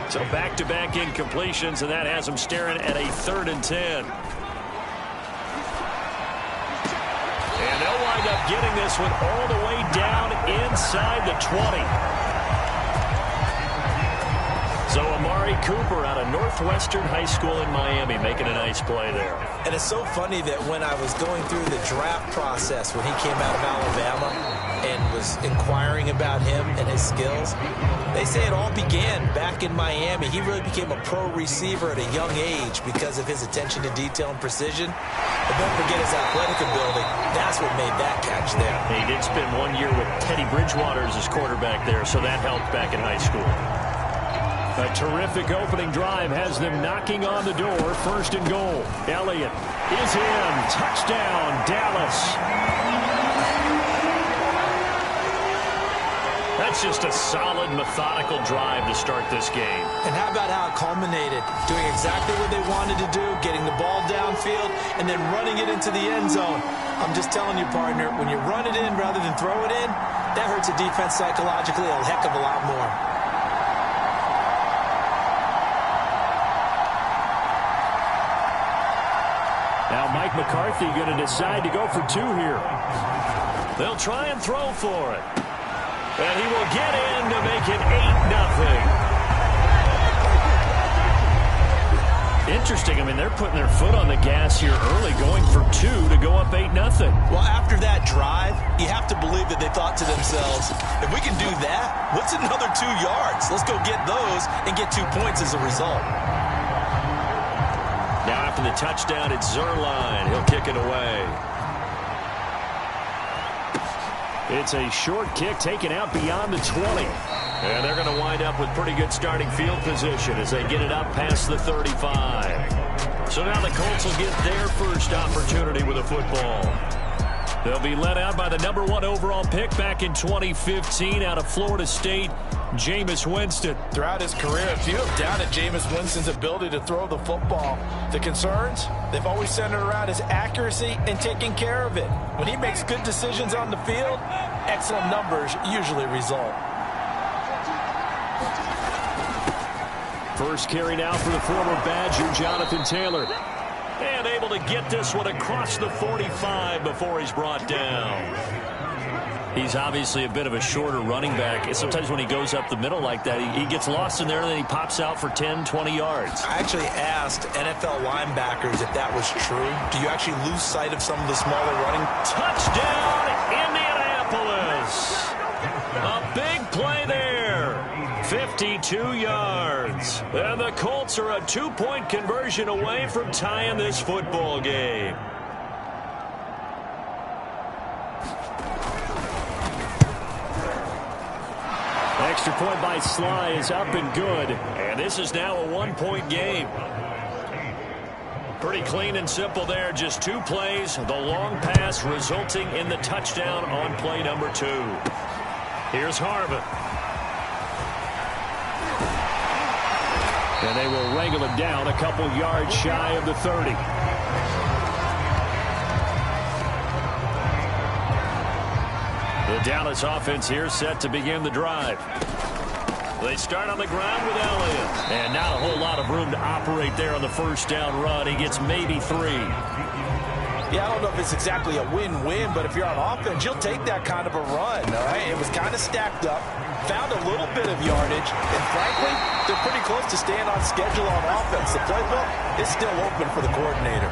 So back-to-back incompletions, and that has him staring at a 3rd and 10. And they'll wind up getting this one all the way down inside the 20. So Amari Cooper out of Northwestern High School in Miami making a nice play there. And it's so funny that when I was going through the draft process when he came out of Alabama and was inquiring about him and his skills, they say it all began back in Miami. He really became a pro receiver at a young age because of his attention to detail and precision. But don't forget his athletic ability. That's what made that catch there. He did spend 1 year with Teddy Bridgewater as his quarterback there, so that helped back in high school. A terrific opening drive has them knocking on the door. 1st and goal. Elliott is in. Touchdown, Dallas. That's just a solid, methodical drive to start this game. And how about how it culminated? Doing exactly what they wanted to do, getting the ball downfield, and then running it into the end zone. I'm just telling you, partner, when you run it in rather than throw it in, that hurts a defense psychologically a heck of a lot more. Now Mike McCarthy going to decide to go for 2 here. They'll try and throw for it. And he will get in to make it 8-0. Interesting. I mean, they're putting their foot on the gas here early, going for 2 to go up 8-0. Well, after that drive, you have to believe that they thought to themselves, if we can do that, what's another 2 yards? Let's go get those and get 2 points as a result. Now after the touchdown, it's Zerline. He'll kick it away. It's a short kick taken out beyond the 20. And they're going to wind up with pretty good starting field position as they get it up past the 35. So now the Colts will get their first opportunity with a football. They'll be led out by the #1 overall pick back in 2015 out of Florida State, Jameis Winston. Throughout his career, few have doubted Jameis Winston's ability to throw the football. The concerns, they've always centered around his accuracy and taking care of it. When he makes good decisions on the field, excellent numbers usually result. First carry now for the former Badger, Jonathan Taylor. And able to get this one across the 45 before he's brought down. He's obviously a bit of a shorter running back. And sometimes when he goes up the middle like that, he gets lost in there and then he pops out for 10, 20 yards. I actually asked NFL linebackers if that was true. Do you actually lose sight of some of the smaller running? Touchdown, Indianapolis. A big play there. 52 yards. And the Colts are a 2-point conversion away from tying this football game. Extra point by Sly is up and good. And this is now a 1-point game. Pretty clean and simple there. Just 2 plays. The long pass resulting in the touchdown on play number 2. Here's Harvin. And they will wrangle it down a couple yards shy of the 30. The Dallas offense here set to begin the drive. They start on the ground with Elliott. And not a whole lot of room to operate there on the first down run. He gets maybe 3. Yeah, I don't know if it's exactly a win-win, but if you're on offense, you'll take that kind of a run, all right? It was kind of stacked up, found a little bit of yardage, and frankly, they're pretty close to staying on schedule on offense. The playbook is still open for the coordinator.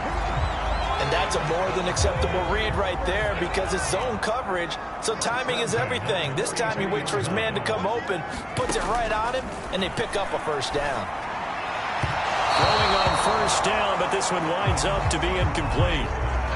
And that's a more than acceptable read right there because it's zone coverage, so timing is everything. This time he waits for his man to come open, puts it right on him, and they pick up a first down. Throwing on first down, but this one winds up to be incomplete.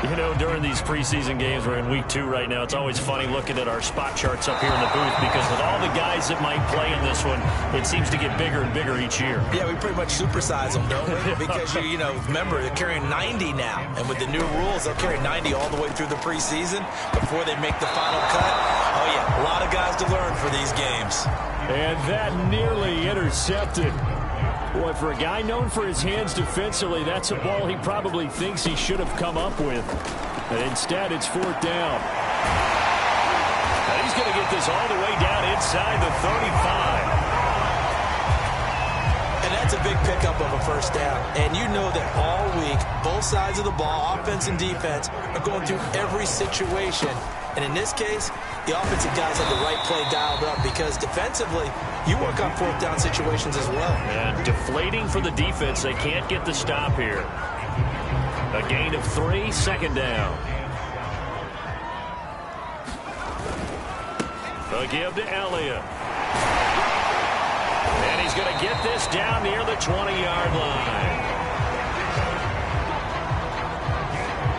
You know, during these preseason games, we're in week 2 right now, it's always funny looking at our spot charts up here in the booth because with all the guys that might play in this one, it seems to get bigger and bigger each year. Yeah, we pretty much supersize them, don't we? Because, you know, remember, they're carrying 90 now. And with the new rules, they'll carry 90 all the way through the preseason before they make the final cut. Oh, yeah, a lot of guys to learn for these games. And that nearly intercepted. Boy, for a guy known for his hands defensively, that's a ball he probably thinks he should have come up with. And instead, it's 4th down. And he's going to get this all the way down inside the 35. And that's a big pickup of a first down. And you know that all week, both sides of the ball, offense and defense, are going through every situation. And in this case, the offensive guys have the right play dialed up because defensively, you work on 4th down situations as well. And deflating for the defense. They can't get the stop here. A gain of 3, 2nd down. A give to Elliott. And he's going to get this down near the 20-yard line.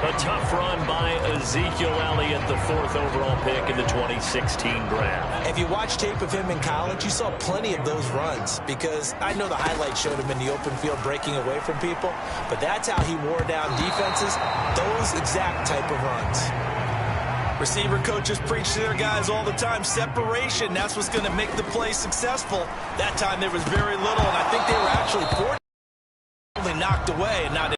A tough run by Ezekiel Elliott, the 4th overall pick in the 2016 draft. If you watch tape of him in college, you saw plenty of those runs because I know the highlights showed him in the open field breaking away from people, but that's how he wore down defenses, those exact type of runs. Receiver coaches preach to their guys all the time, separation, that's what's going to make the play successful. That time there was very little, and I think they were actually only knocked away and not.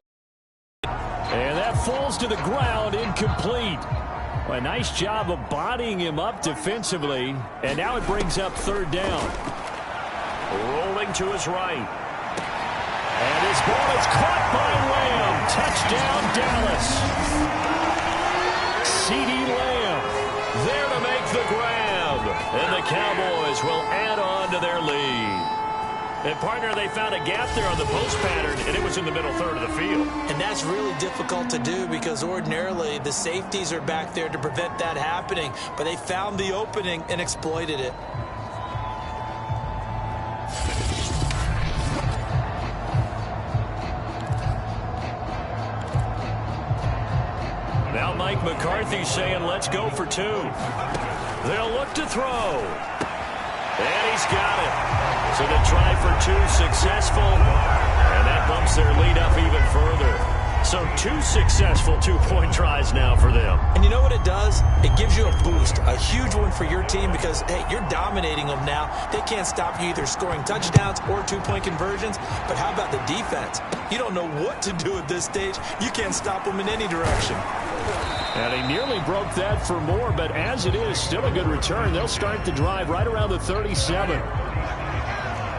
And that falls to the ground, incomplete. Well, a nice job of bodying him up defensively. And now it brings up 3rd down. Rolling to his right. And his ball is caught by Lamb. Touchdown, Dallas. CeeDee Lamb there to make the grab. And the Cowboys will add on to their lead. And, partner, they found a gap there on the post pattern, and it was in the middle 3rd of the field. And that's really difficult to do because ordinarily the safeties are back there to prevent that happening. But they found the opening and exploited it. Now Mike McCarthy saying, let's go for 2. They'll look to throw. And he's got it. So the try for 2 successful, and that bumps their lead up even further. So 2 successful 2-point tries now for them. And you know what it does? It gives you a boost, a huge one for your team because, hey, you're dominating them now. They can't stop you either scoring touchdowns or 2-point conversions. But how about the defense? You don't know what to do at this stage. You can't stop them in any direction. And he nearly broke that for more, but as it is, still a good return. They'll start the drive right around the 37.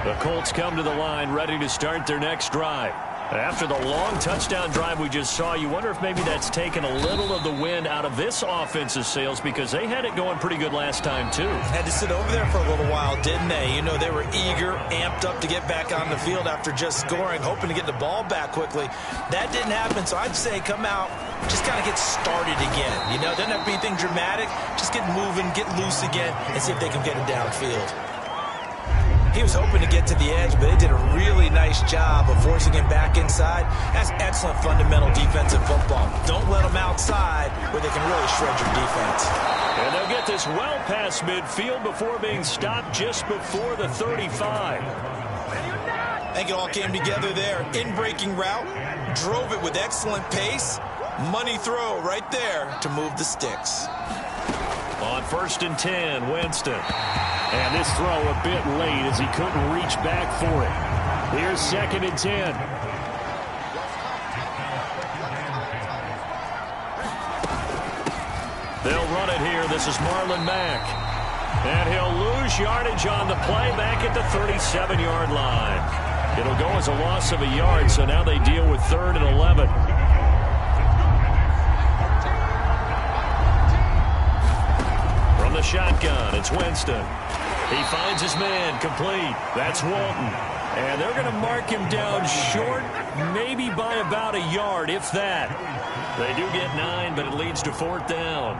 The Colts come to the line, ready to start their next drive. After the long touchdown drive we just saw, you wonder if maybe that's taken a little of the wind out of this offense's sails because they had it going pretty good last time, too. Had to sit over there for a little while, didn't they? You know, they were eager, amped up to get back on the field after just scoring, hoping to get the ball back quickly. That didn't happen, so I'd say come out, just kind of get started again. You know, doesn't have to be anything dramatic. Just get moving, get loose again, and see if they can get it downfield. He was hoping to get to the edge, but they did a really nice job of forcing him back inside. That's excellent fundamental defensive football. Don't let them outside where they can really shred your defense. And they'll get this well past midfield before being stopped just before the 35. I think it all came together there. In-breaking route, drove it with excellent pace. Money throw right there to move the sticks. On 1st and 10, Winston. And this throw a bit late as he couldn't reach back for it. Here's 2nd and 10. They'll run it here. This is Marlon Mack. And he'll lose yardage on the play back at the 37-yard line. It'll go as a loss of a yard, so now they deal with 3rd and 11. From the shotgun, it's Winston. He finds his man, complete. That's Walton. And they're going to mark him down short, maybe by about a yard, if that. They do get 9, but it leads to 4th down.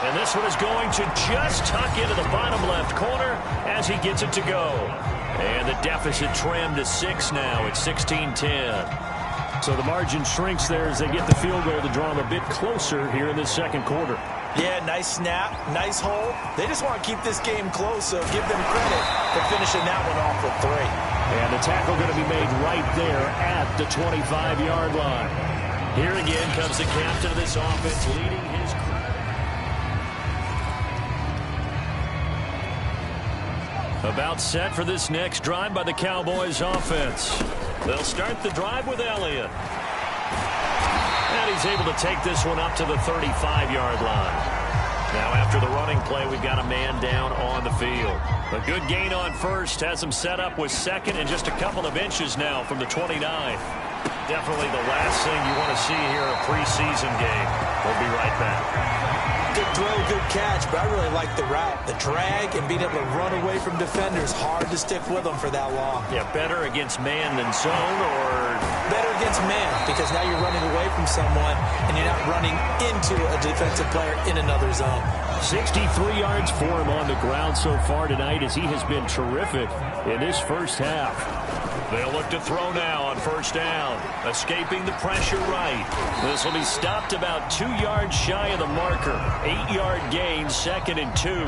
And this one is going to just tuck into the bottom left corner as he gets it to go. And the deficit trimmed to 6 now. It's 16-10. So the margin shrinks there as they get the field goal to draw them a bit closer here in this second quarter. Yeah, nice snap, nice hole. They just want to keep this game close, so give them credit for finishing that one off with 3. And the tackle going to be made right there at the 25-yard line. Here again comes the captain of this offense leading his crew. About set for this next drive by the Cowboys offense. They'll start the drive with Elliott. And he's able to take this one up to the 35-yard line. Now after the running play, we've got a man down on the field. A good gain on first has him set up with second and just a couple of inches now from the 29. Definitely the last thing you want to see here in a preseason game. We'll be right back. Good throw, good catch, but I really like the route. The drag and being able to run away from defenders. Hard to stick with them for that long. Yeah, better against man than zone, or better against man, because now you're running away from someone and you're not running into a defensive player in another zone. 63 yards for him on the ground so far tonight as he has been terrific in this first half. They'll look to throw now on first down. Escaping the pressure right. This will be stopped about 2 yards shy of the marker. 8-yard gain, 2nd and 2.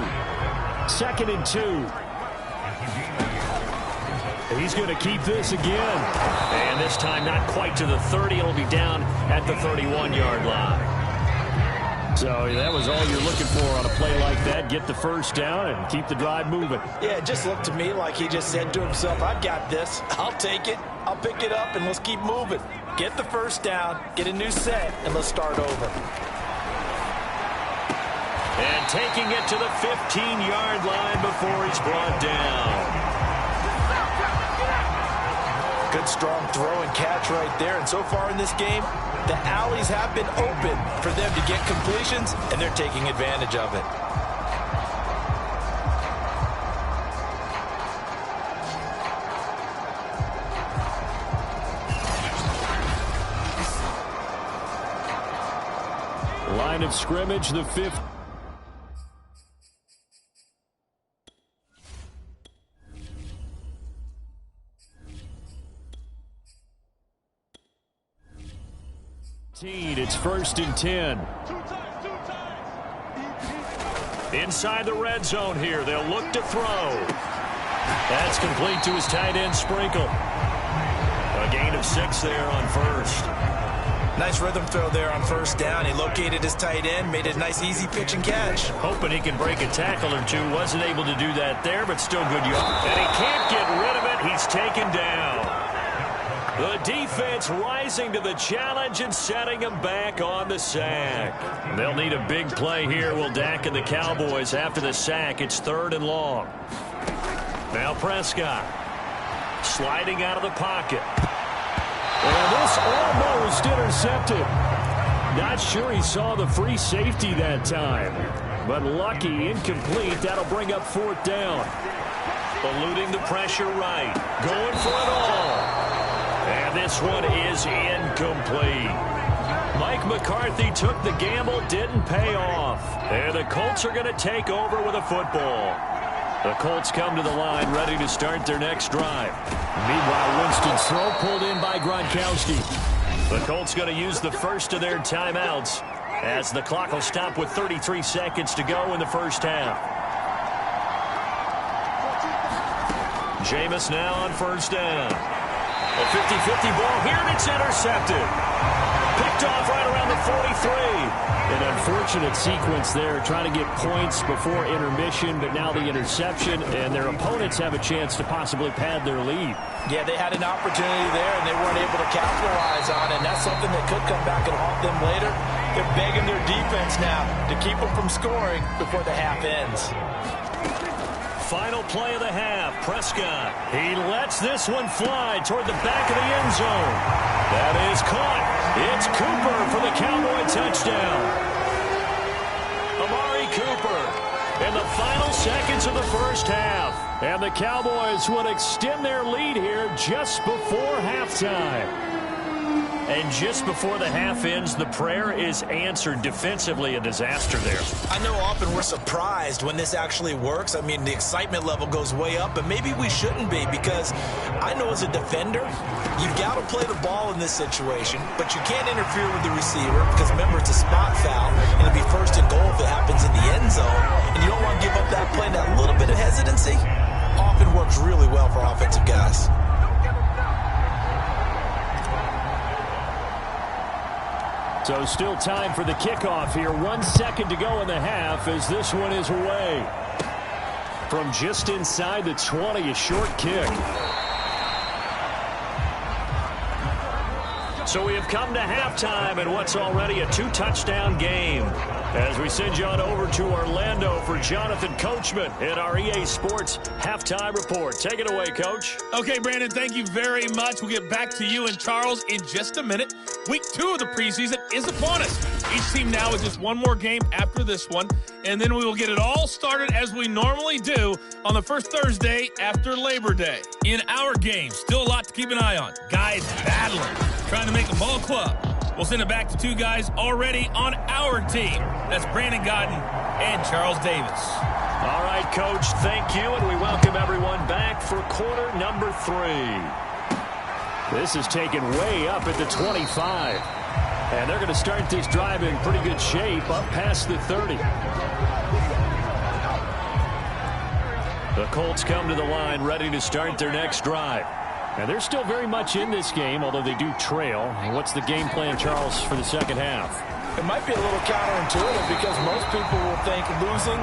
2nd and 2. He's going to keep this again. And this time not quite to the 30. It'll be down at the 31-yard line. So that was all you're looking for on a play like that. Get the first down and keep the drive moving. Yeah, it just looked to me like he just said to himself, I've got this. I'll take it. I'll pick it up, and let's keep moving. Get the first down, get a new set, and let's start over. And taking it to the 15-yard line before he's brought down. Good strong throw and catch right there. And so far in this game, the alleys have been open for them to get completions, and they're taking advantage of it. Line of scrimmage, the 5th. It's 1st and 10. Inside the red zone here. They'll look to throw. That's complete to his tight end, Sprinkle. A gain of 6 there on first. Nice rhythm throw there on first down. He located his tight end, made a nice easy pitch and catch. Hoping he can break a tackle or two. Wasn't able to do that there, but still good yard. And he can't get rid of it. He's taken down. The defense rising to the challenge and setting him back on the sack. They'll need a big play here, will Dak and the Cowboys after the sack. It's 3rd and long. Now Prescott sliding out of the pocket. And this almost intercepted. Not sure he saw the free safety that time. But lucky, incomplete. That'll bring up 4th down. Eluding the pressure right. Going for it all. And this one is incomplete. Mike McCarthy took the gamble, didn't pay off. And the Colts are going to take over with a football. The Colts come to the line ready to start their next drive. Meanwhile, Winston's throw pulled in by Gronkowski. The Colts going to use the first of their timeouts as the clock will stop with 33 seconds to go in the first half. Jameis now on first down. A 50-50 ball here, and it's intercepted. Picked off right around the 43. An unfortunate sequence there, trying to get points before intermission, but now the interception, and their opponents have a chance to possibly pad their lead. Yeah, they had an opportunity there, and they weren't able to capitalize on it, and that's something that could come back and haunt them later. They're begging their defense now to keep them from scoring before the half ends. Final play of the half, Prescott. He lets this one fly toward the back of the end zone. That is caught. It's Cooper for the Cowboy touchdown. Amari Cooper in the final seconds of the first half. And the Cowboys would extend their lead here just before halftime. And just before the half ends, the prayer is answered. Defensively, a disaster there. I know often we're surprised when this actually works. I mean, the excitement level goes way up, but maybe we shouldn't be, because I know as a defender, you've got to play the ball in this situation, but you can't interfere with the receiver because, remember, it's a spot foul, and it'll be first and goal if it happens in the end zone, and you don't want to give up that play. And that little bit of hesitancy often works really well for offensive guys. So still time for the kickoff here. 1 second to go in the half as this one is away. From just inside the 20, a short kick. So we have come to halftime in what's already a 2-touchdown game. As we send you on over to Orlando for Jonathan Coachman in our EA Sports Halftime Report. Take it away, Coach. Okay, Brandon, thank you very much. We'll get back to you and Charles in just a minute. Week 2 of the preseason is upon us. Each team now is just one more game after this one, and then we will get it all started as we normally do on the first Thursday after Labor Day. In our game, still a lot to keep an eye on. Guys battling, trying to make a ball club. We'll send it back to 2 guys already on our team. That's Brandon Godden and Charles Davis. All right, Coach, thank you, and we welcome everyone back for quarter number 3. This is taken way up at the 25. And they're going to start this drive in pretty good shape up past the 30. The Colts come to the line ready to start their next drive. And they're still very much in this game, although they do trail. What's the game plan, Charles, for the second half? It might be a little counterintuitive because most people will think losing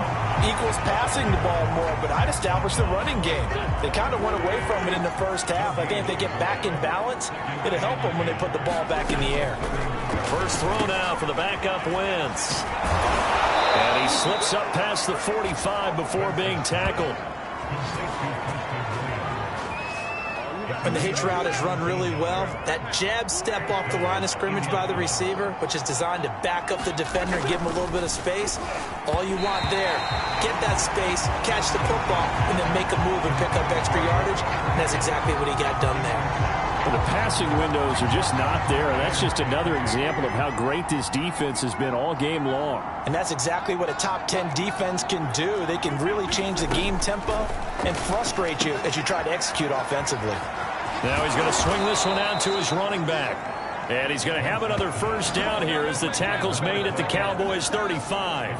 equals passing the ball more, but I'd establish the running game. They kind of went away from it in the first half. I think if they get back in balance, it'll help them when they put the ball back in the air. First throw now for the backup Wentz. And he slips up past the 45 before being tackled. When the hitch route is run really well, that jab step off the line of scrimmage by the receiver, which is designed to back up the defender and give him a little bit of space, all you want there, get that space, catch the football, and then make a move and pick up extra yardage, and that's exactly what he got done there. Well, the passing windows are just not there, and that's just another example of how great this defense has been all game long. And that's exactly what a top 10 defense can do. They can really change the game tempo and frustrate you as you try to execute offensively. Now he's going to swing this one out to his running back. And he's going to have another first down here as the tackle's made at the Cowboys' 35.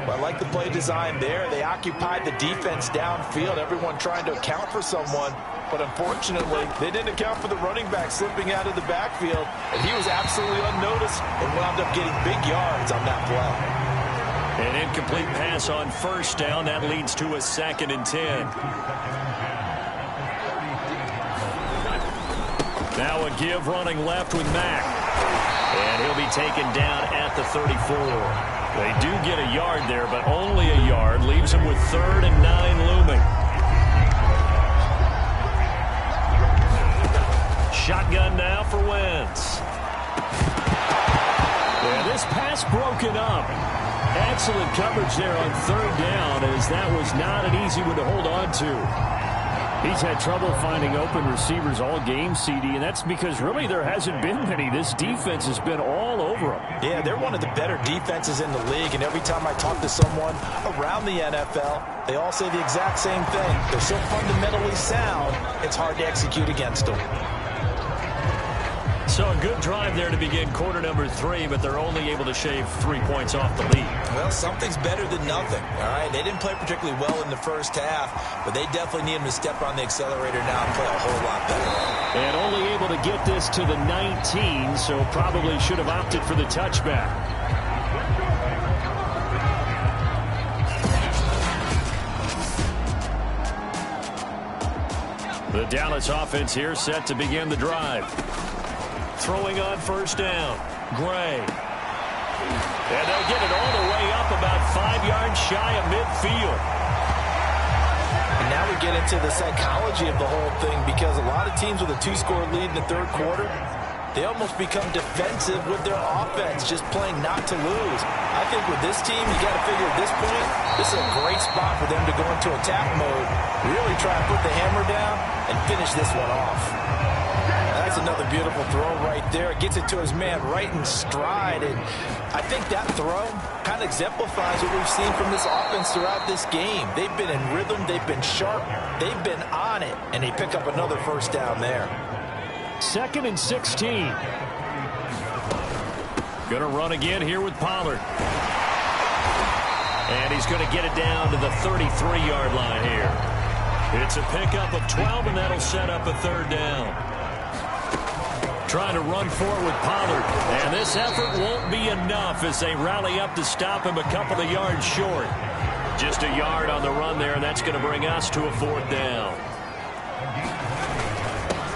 Well, I like the play design there. They occupied the defense downfield, everyone trying to account for someone. But unfortunately, they didn't account for the running back slipping out of the backfield. And he was absolutely unnoticed and wound up getting big yards on that play. An incomplete pass on first down. That leads to a 2nd and 10. Now a give running left with Mack. And he'll be taken down at the 34. They do get a yard there, but only a yard. Leaves him with 3rd and 9 looming. Shotgun now for Wentz. And this pass broken up. Excellent coverage there on 3rd down, as that was not an easy one to hold on to. He's had trouble finding open receivers all game, CD, and that's because really there hasn't been many. This defense has been all over them. Yeah, they're one of the better defenses in the league, and every time I talk to someone around the NFL, they all say the exact same thing. They're so fundamentally sound, it's hard to execute against them. So a good drive there to begin quarter number 3, but they're only able to shave 3 points off the lead. Well, something's better than nothing, all right? They didn't play particularly well in the first half, but they definitely need them to step on the accelerator now and play a whole lot better. And only able to get this to the 19, so probably should have opted for the touchback. The Dallas offense here set to begin the drive. Throwing on first down. Gray. And they'll get it all the way up about 5 yards shy of midfield. And now we get into the psychology of the whole thing, because a lot of teams with a 2-score lead in the 3rd quarter, they almost become defensive with their offense, just playing not to lose. I think with this team, you got to figure at this point, this is a great spot for them to go into attack mode, really try and put the hammer down and finish this one off. I That's another beautiful throw right there. Gets it to his man right in stride. And I think that throw kind of exemplifies what we've seen from this offense throughout this game. They've been in rhythm. They've been sharp. They've been on it. And they pick up another first down there. 2nd and 16. Going to run again here with Pollard. And he's going to get it down to the 33-yard line here. It's a pickup of 12, and that'll set up a 3rd down. Trying to run forward with Pollard. And this effort won't be enough as they rally up to stop him a couple of yards short. Just a yard on the run there, and that's going to bring us to a 4th down.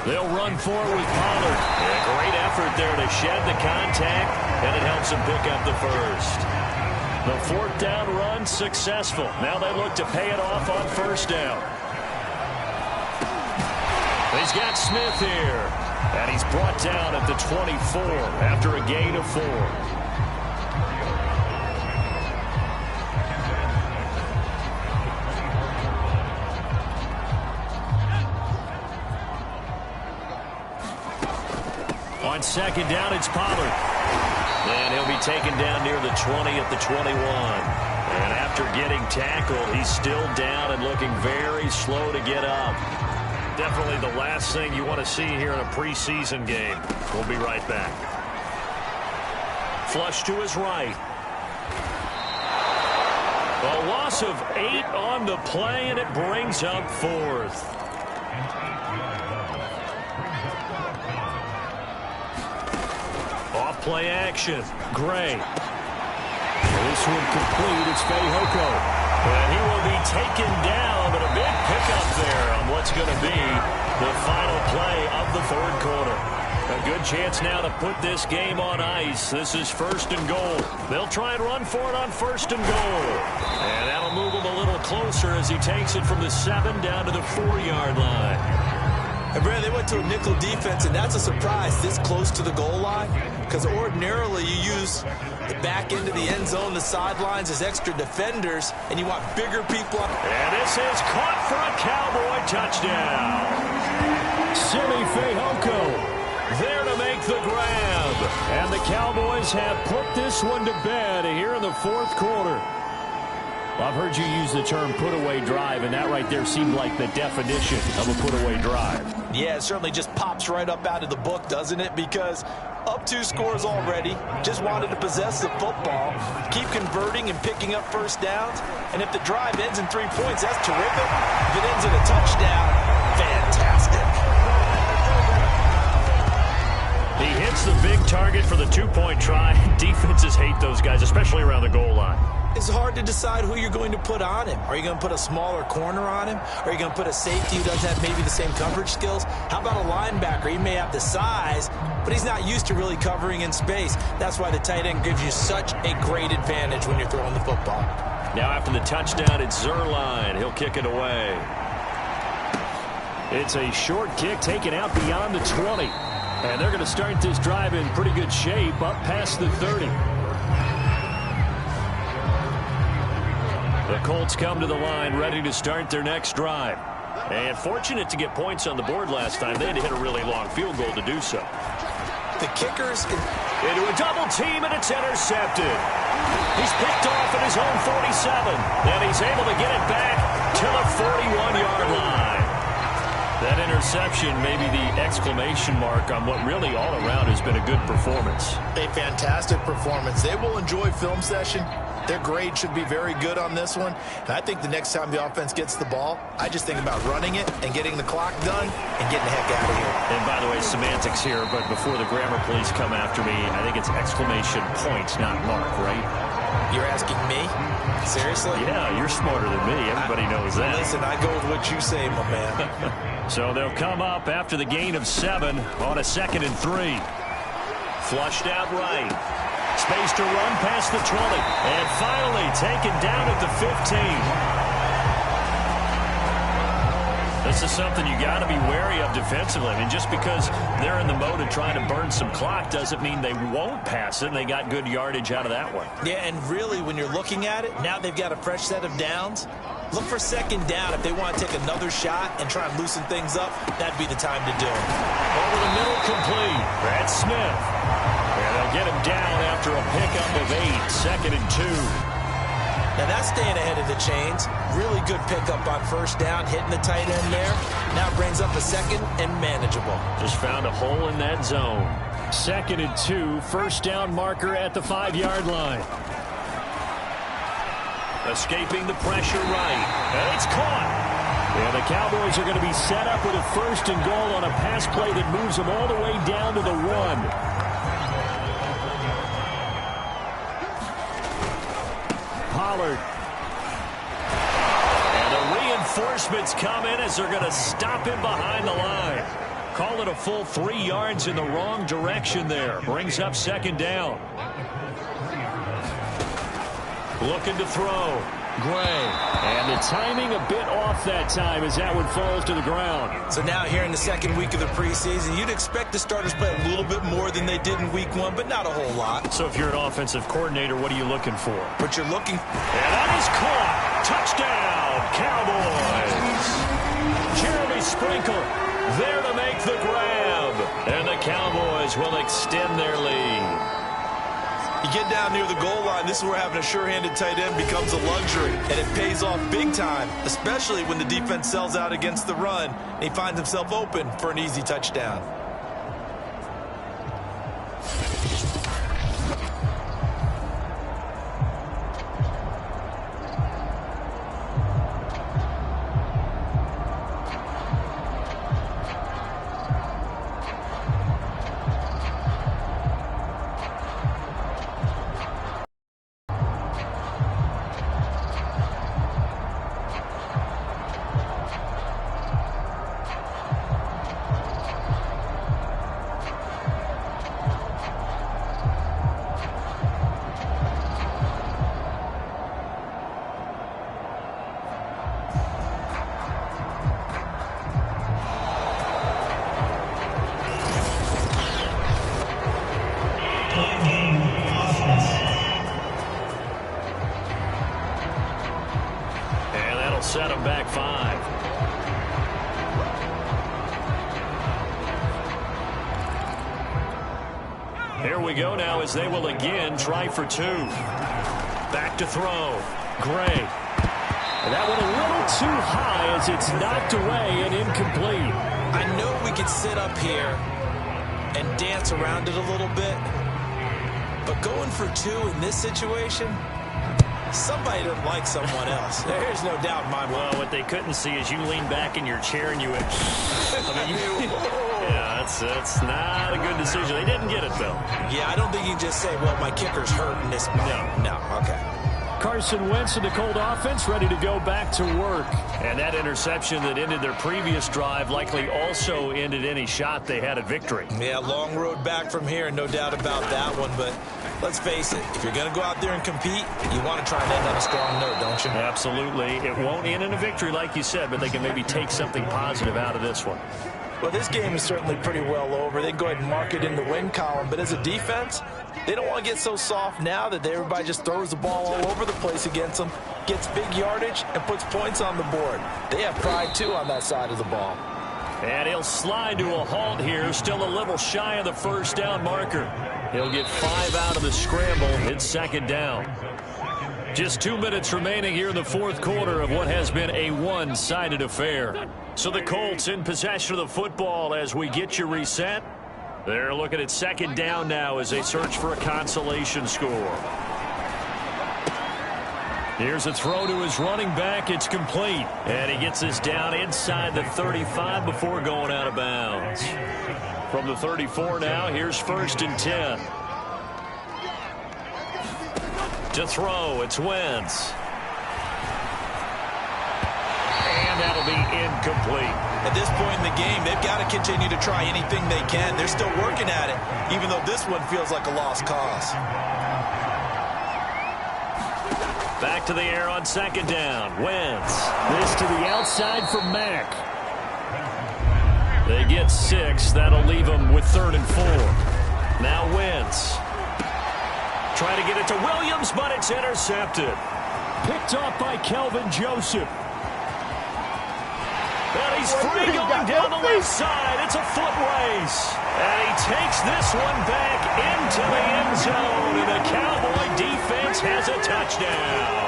They'll run forward with Pollard. A great effort there to shed the contact, and it helps him pick up the first. The 4th down run successful. Now they look to pay it off on 1st down. He's got Smith here, and he's brought down at the 24 after a gain of 4. On 2nd down, it's Pollard. And he'll be taken down near the 20 at the 21. And after getting tackled, he's still down and looking very slow to get up. Definitely the last thing you want to see here in a preseason game. We'll be right back. Flush to his right. A loss of 8 on the play, and it brings up 4th. Off-play action. Gray. This one complete. It's Fehoko. And he will be taken down, but a big pickup there on what's going to be the final play of the 3rd quarter. A good chance now to put this game on ice. This is 1st and goal. They'll try and run for it on 1st and goal. And that'll move him a little closer as he takes it from the 7 down to the 4-yard line. And Brad, they went to a nickel defense, and that's a surprise this close to the goal line, because ordinarily you use the back end of the end zone, the sidelines as extra defenders, and you want bigger people up. And this is caught for a Cowboy touchdown. Simi Fehoko there to make the grab. And the Cowboys have put this one to bed here in the 4th quarter. Well, I've heard you use the term put-away drive, and that right there seemed like the definition of a put-away drive. Yeah, it certainly just pops right up out of the book, doesn't it? Because up 2 scores already, just wanted to possess the football, keep converting and picking up first downs, and if the drive ends in 3 points, that's terrific. If it ends in a touchdown, fantastic. He hits the big target for the 2-point try. Defenses hate those guys, especially around the goal line. It's hard to decide who you're going to put on him. Are you going to put a smaller corner on him? Are you going to put a safety who doesn't have maybe the same coverage skills? How about a linebacker? He may have the size, but he's not used to really covering in space. That's why the tight end gives you such a great advantage when you're throwing the football. Now after the touchdown, it's Zerline. He'll kick it away. It's a short kick taken out beyond the 20. And they're going to start this drive in pretty good shape up past the 30. The Colts come to the line ready to start their next drive. And fortunate to get points on the board last time. They had to hit a really long field goal to do so. The kickers into a double team, and it's intercepted. He's picked off at his own 47. And he's able to get it back to the 41-yard line. That interception may be the exclamation mark on what really all around has been a good performance. A fantastic performance. They will enjoy film session. Their grade should be very good on this one. And I think the next time the offense gets the ball, I just think about running it and getting the clock done and getting the heck out of here. And by the way, semantics here, but before the grammar police come after me, I think it's exclamation points, not mark, right? You're asking me? Seriously? Yeah, you're smarter than me. Everybody knows that. Listen, I go with what you say, my man. So they'll come up after the gain of 7 on a 2nd and 3. Flushed out right. Space to run past the 20. And finally taken down at the 15. This is something you got to be wary of defensively. I mean, just because they're in the mode of trying to burn some clock doesn't mean they won't pass it. And they got good yardage out of that one. Yeah, and really, when you're looking at it, now they've got a fresh set of downs. Look for second down. If they want to take another shot and try and loosen things up, that'd be the time to do it. Over the middle, complete. That's Smith. And they'll get him down after a pickup of 8, 2nd and 2. Now that's staying ahead of the chains. Really good pickup on first down, hitting the tight end there. Now brings up a 2nd and manageable. Just found a hole in that zone. 2nd and 2, first down marker at the 5-yard line. Escaping the pressure right. And it's caught. And the Cowboys are going to be set up with a 1st and goal on a pass play that moves them all the way down to the 1. Pollard. And the reinforcements come in as they're going to stop him behind the line. Call it a full 3 yards in the wrong direction there. Brings up 2nd down. Looking to throw. Gray. And the timing a bit off that time as that one falls to the ground. So now here in the 2nd week of the preseason, you'd expect the starters play a little bit more than they did in week 1, but not a whole lot. So if you're an offensive coordinator, what are you looking for? But you're looking... And that is caught. Touchdown, Cowboys. Jeremy Sprinkle there to make the grab. And the Cowboys will extend their lead. You get down near the goal line, this is where having a sure-handed tight end becomes a luxury, and it pays off big time, especially when the defense sells out against the run, and he finds himself open for an easy touchdown. Set him back 5. Here we go now as they will again try for 2. Back to throw. Gray. And that one a little too high as it's knocked away and incomplete. I know we could sit up here and dance around it a little bit, but going for 2 in this situation... Somebody doesn't like someone else. There's no doubt in my mind. Well, what they couldn't see is you lean back in your chair and you went... yeah, that's not a good decision. They didn't get it, though. Yeah, I don't think you can just say, well, my kicker's hurt in this moment. No, okay. Carson Wentz and the Colt offense ready to go back to work. And that interception that ended their previous drive likely also ended any shot they had at victory. Yeah, long road back from here, no doubt about that one. But let's face it, if you're going to go out there and compete, you want to try and end on a strong note, don't you? Absolutely. It won't end in a victory, like you said, but they can maybe take something positive out of this one. Well, this game is certainly pretty well over. They can go ahead and mark it in the win column. But as a defense, they don't want to get so soft now that everybody just throws the ball all over the place against them, gets big yardage, and puts points on the board. They have pride, too, on that side of the ball. And he'll slide to a halt here, still a little shy of the first down marker. He'll get 5 out of the scramble. It's 2nd down. Just 2 minutes remaining here in the 4th quarter of what has been a one-sided affair. So the Colts in possession of the football as we get you reset. They're looking at 2nd down now as they search for a consolation score. Here's a throw to his running back. It's complete. And he gets this down inside the 35 before going out of bounds. From the 34 now, here's 1st and 10. To throw, it's Wentz. And that'll be incomplete. At this point in the game, they've got to continue to try anything they can. They're still working at it, even though this one feels like a lost cause. Back to the air on 2nd down. Wentz. This to the outside for Mack. They get 6. That'll leave them with 3rd and 4. Now Wentz. Try to get it to Williams, but it's intercepted. Picked off by Kelvin Joseph. And he's free going down the left side. It's a foot race. And he takes this one back into the end zone. And the Cowboy defense has a touchdown.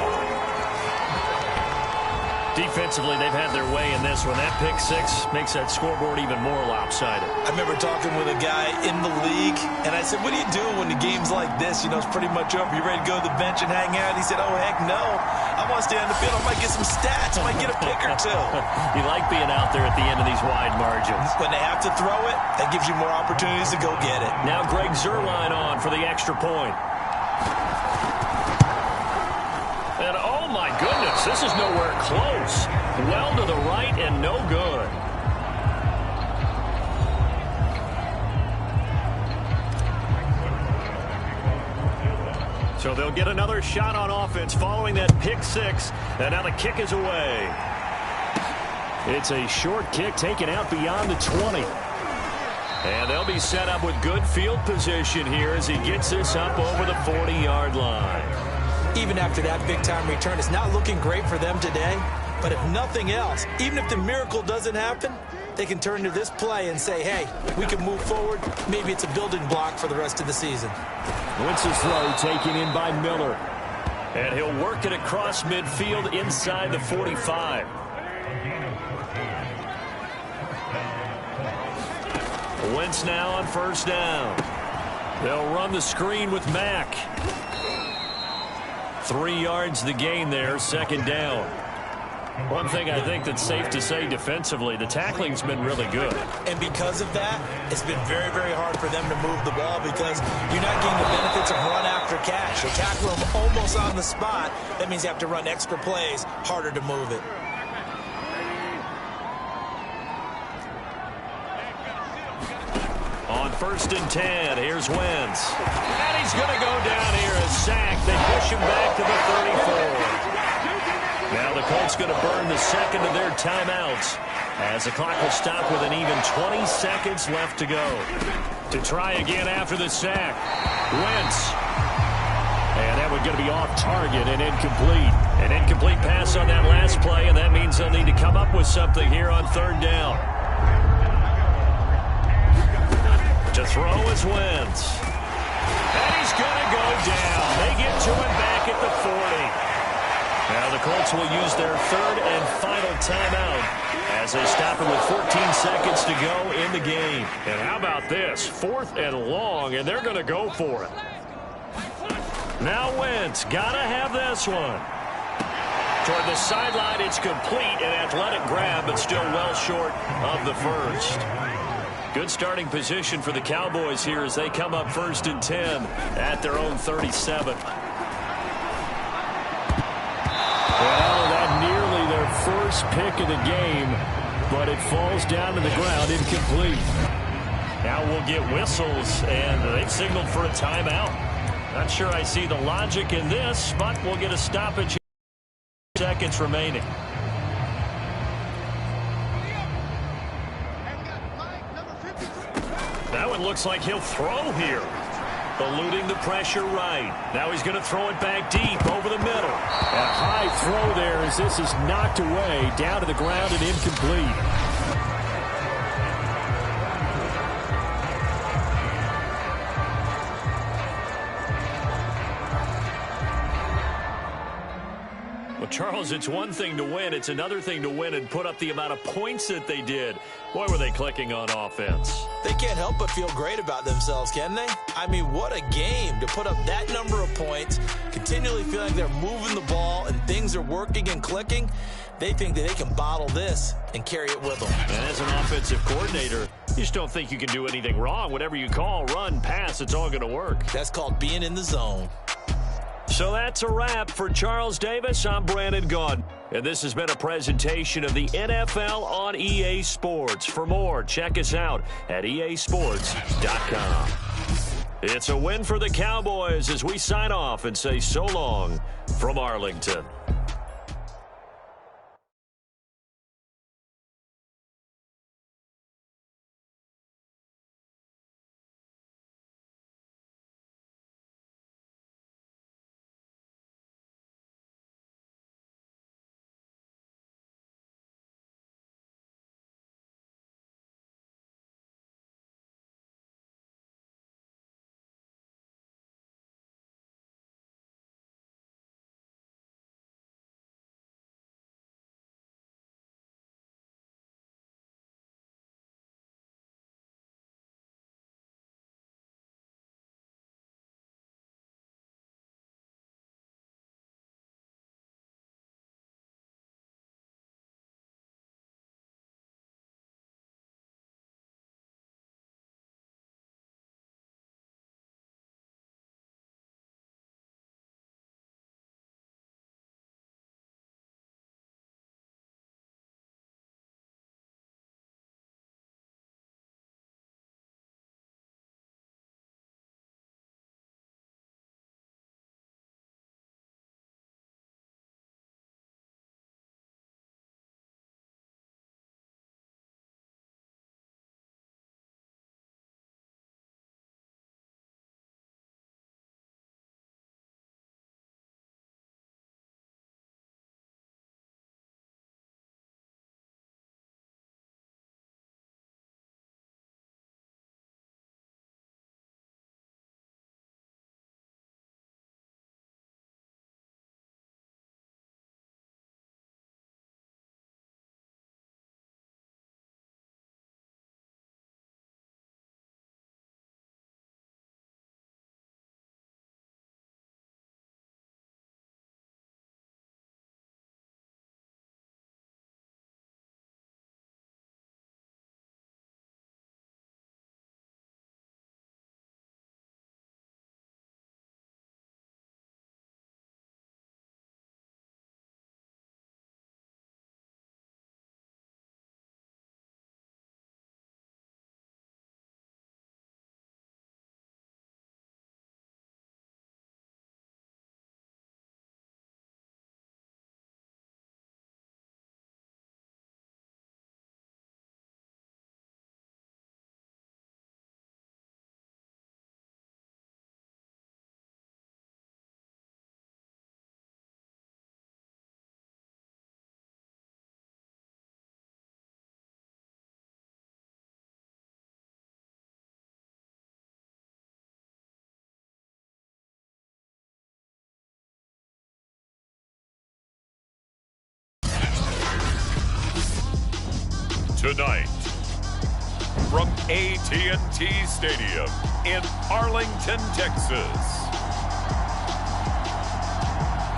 Defensively, they've had their way in this one. That pick six makes that scoreboard even more lopsided. I remember talking with a guy in the league, and I said, what do you do when the game's like this? You know, it's pretty much over. You ready to go to the bench and hang out? He said, oh, heck no. I want to stay on the field. I might get some stats. I might get a pick or two. You like being out there at the end of these wide margins. When they have to throw it, that gives you more opportunities to go get it. Now Greg Zuerlein on for the extra point. And oh my goodness, this is nowhere close. Well to the right and no good. So they'll get another shot on offense following that pick six. And now the kick is away. It's a short kick taken out beyond the 20. And they'll be set up with good field position here as he gets this up over the 40-yard line. Even after that big-time return, it's not looking great for them today. But if nothing else, even if the miracle doesn't happen, they can turn to this play and say, hey, we can move forward. Maybe it's a building block for the rest of the season. Wentz's throw taken in by Miller. And he'll work it across midfield inside the 45. Wentz now on first down. They'll run the screen with Mack. 3 yards the gain there, second down. One thing I think that's safe to say defensively, the tackling's been really good. And because of that, it's been very, very hard for them to move the ball because you're not getting the benefits of run after catch. You tackle them almost on the spot. That means you have to run extra plays, harder to move it. On first and 10, here's Wentz. And he's going to go down here, a sack. They push him back to the 34. Now the Colts going to burn the second of their timeouts as the clock will stop with an even 20 seconds left to go. To try again after the sack. Wentz. And that one's going to be off target and incomplete. An incomplete pass on that last play, and that means they'll need to come up with something here on third down. To throw is Wentz. And he's going to go down. They get to him back at the 40. Now the Colts will use their third and final timeout as they stop it with 14 seconds to go in the game. And how about this? 4th and long, and they're going to go for it. Now Wentz, got to have this one. Toward the sideline, it's complete, an athletic grab, but still well short of the first. Good starting position for the Cowboys here as they come up first and 10 at their own 37. Well, that nearly their first pick of the game, but it falls down to the ground incomplete. Now we'll get whistles, and they've signaled for a timeout. Not sure I see the logic in this, but we'll get a stoppage. Seconds remaining. That one looks like he'll throw here. Eluding the pressure right. Now he's going to throw it back deep over the middle. A high throw there as this is knocked away, down to the ground and incomplete. Well, Charles, it's one thing to win. It's another thing to win and put up the amount of points that they did. Boy, were they clicking on offense. They can't help but feel great about themselves, can they? I mean, what a game to put up that number of points, continually feeling like they're moving the ball and things are working and clicking. They think that they can bottle this and carry it with them. And as an offensive coordinator, you just don't think you can do anything wrong. Whatever you call, run, pass, it's all going to work. That's called being in the zone. So that's a wrap for Charles Davis. I'm Brandon Gaudin. And this has been a presentation of the NFL on EA Sports. For more, check us out at easports.com. It's a win for the Cowboys as we sign off and say so long from Arlington. Tonight, from AT&T Stadium in Arlington, Texas,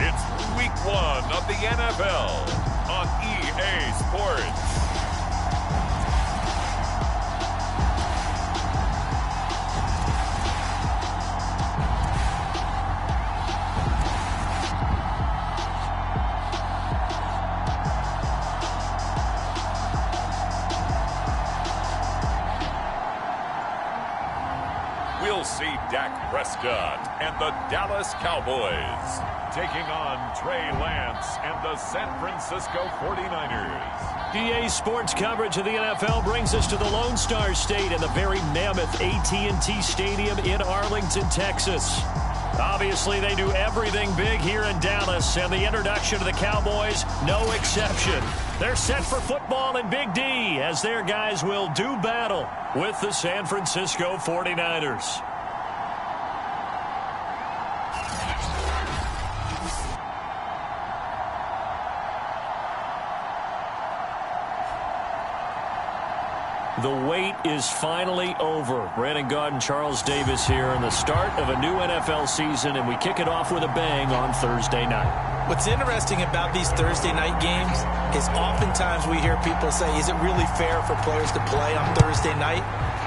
it's Week 1 of the NFL on EA Sports. We'll see Dak Prescott and the Dallas Cowboys taking on Trey Lance and the San Francisco 49ers. EA Sports coverage of the NFL brings us to the Lone Star State and the very mammoth AT&T Stadium in Arlington, Texas. Obviously, they do everything big here in Dallas, and the introduction of the Cowboys, no exception. They're set for football in Big D as their guys will do battle with the San Francisco 49ers. The wait is finally over. Brandon Gaud and Charles Davis here in the start of a new NFL season, and we kick it off with a bang on Thursday night. What's interesting about these Thursday night games is oftentimes we hear people say, is it really fair for players to play on Thursday night?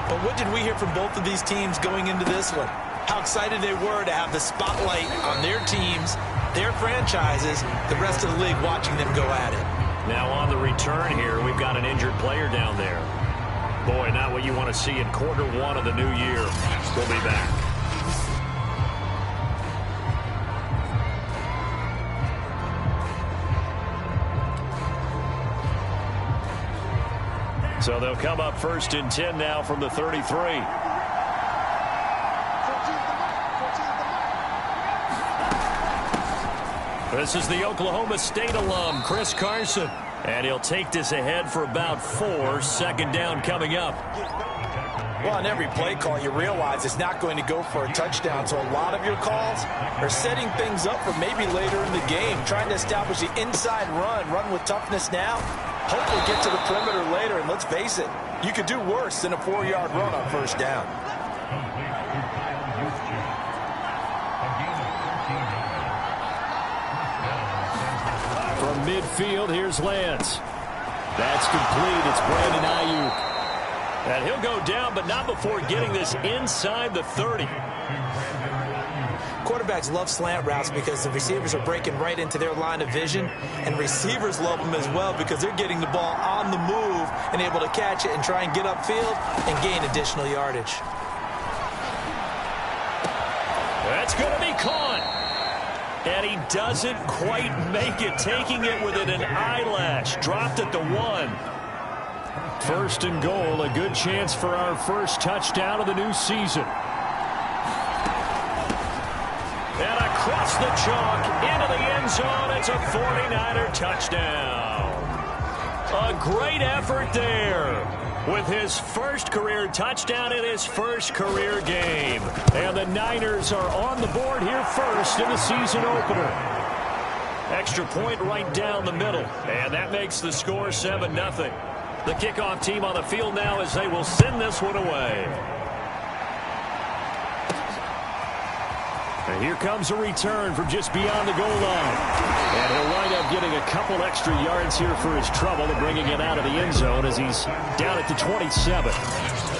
But what did we hear from both of these teams going into this one? How excited they were to have the spotlight on their teams, their franchises, the rest of the league watching them go at it. Now on the return here, we've got an injured player down there. Boy, not what you want to see in quarter one of the new year. We'll be back. So they'll come up 1st and 10 now from the 33. This is the Oklahoma State alum, Chris Carson. And he'll take this ahead for about 4. Second down coming up. Well, on every play call, you realize it's not going to go for a touchdown. So a lot of your calls are setting things up for maybe later in the game, trying to establish the inside run with toughness now. Hopefully get to the perimeter later, and let's face it, you could do worse than a 4-yard run on first down. From midfield, here's Lance. That's complete. It's Brandon Ayuk. And he'll go down, but not before getting this inside the 30. Quarterbacks love slant routes because the receivers are breaking right into their line of vision, and receivers love them as well because they're getting the ball on the move and able to catch it and try and get upfield and gain additional yardage. That's going to be caught. And he doesn't quite make it, taking it within an eyelash. Dropped at the 1. 1st and goal, a good chance for our first touchdown of the new season. And across the chalk, into the end zone, it's a 49er touchdown. A great effort there with his first career touchdown in his first career game. And the Niners are on the board here first in the season opener. Extra point right down the middle. And that makes the score 7-0. The kickoff team on the field now as they will send this one away. And here comes a return from just beyond the goal line. And he'll wind up getting a couple extra yards here for his trouble and bringing it out of the end zone as he's down at the 27.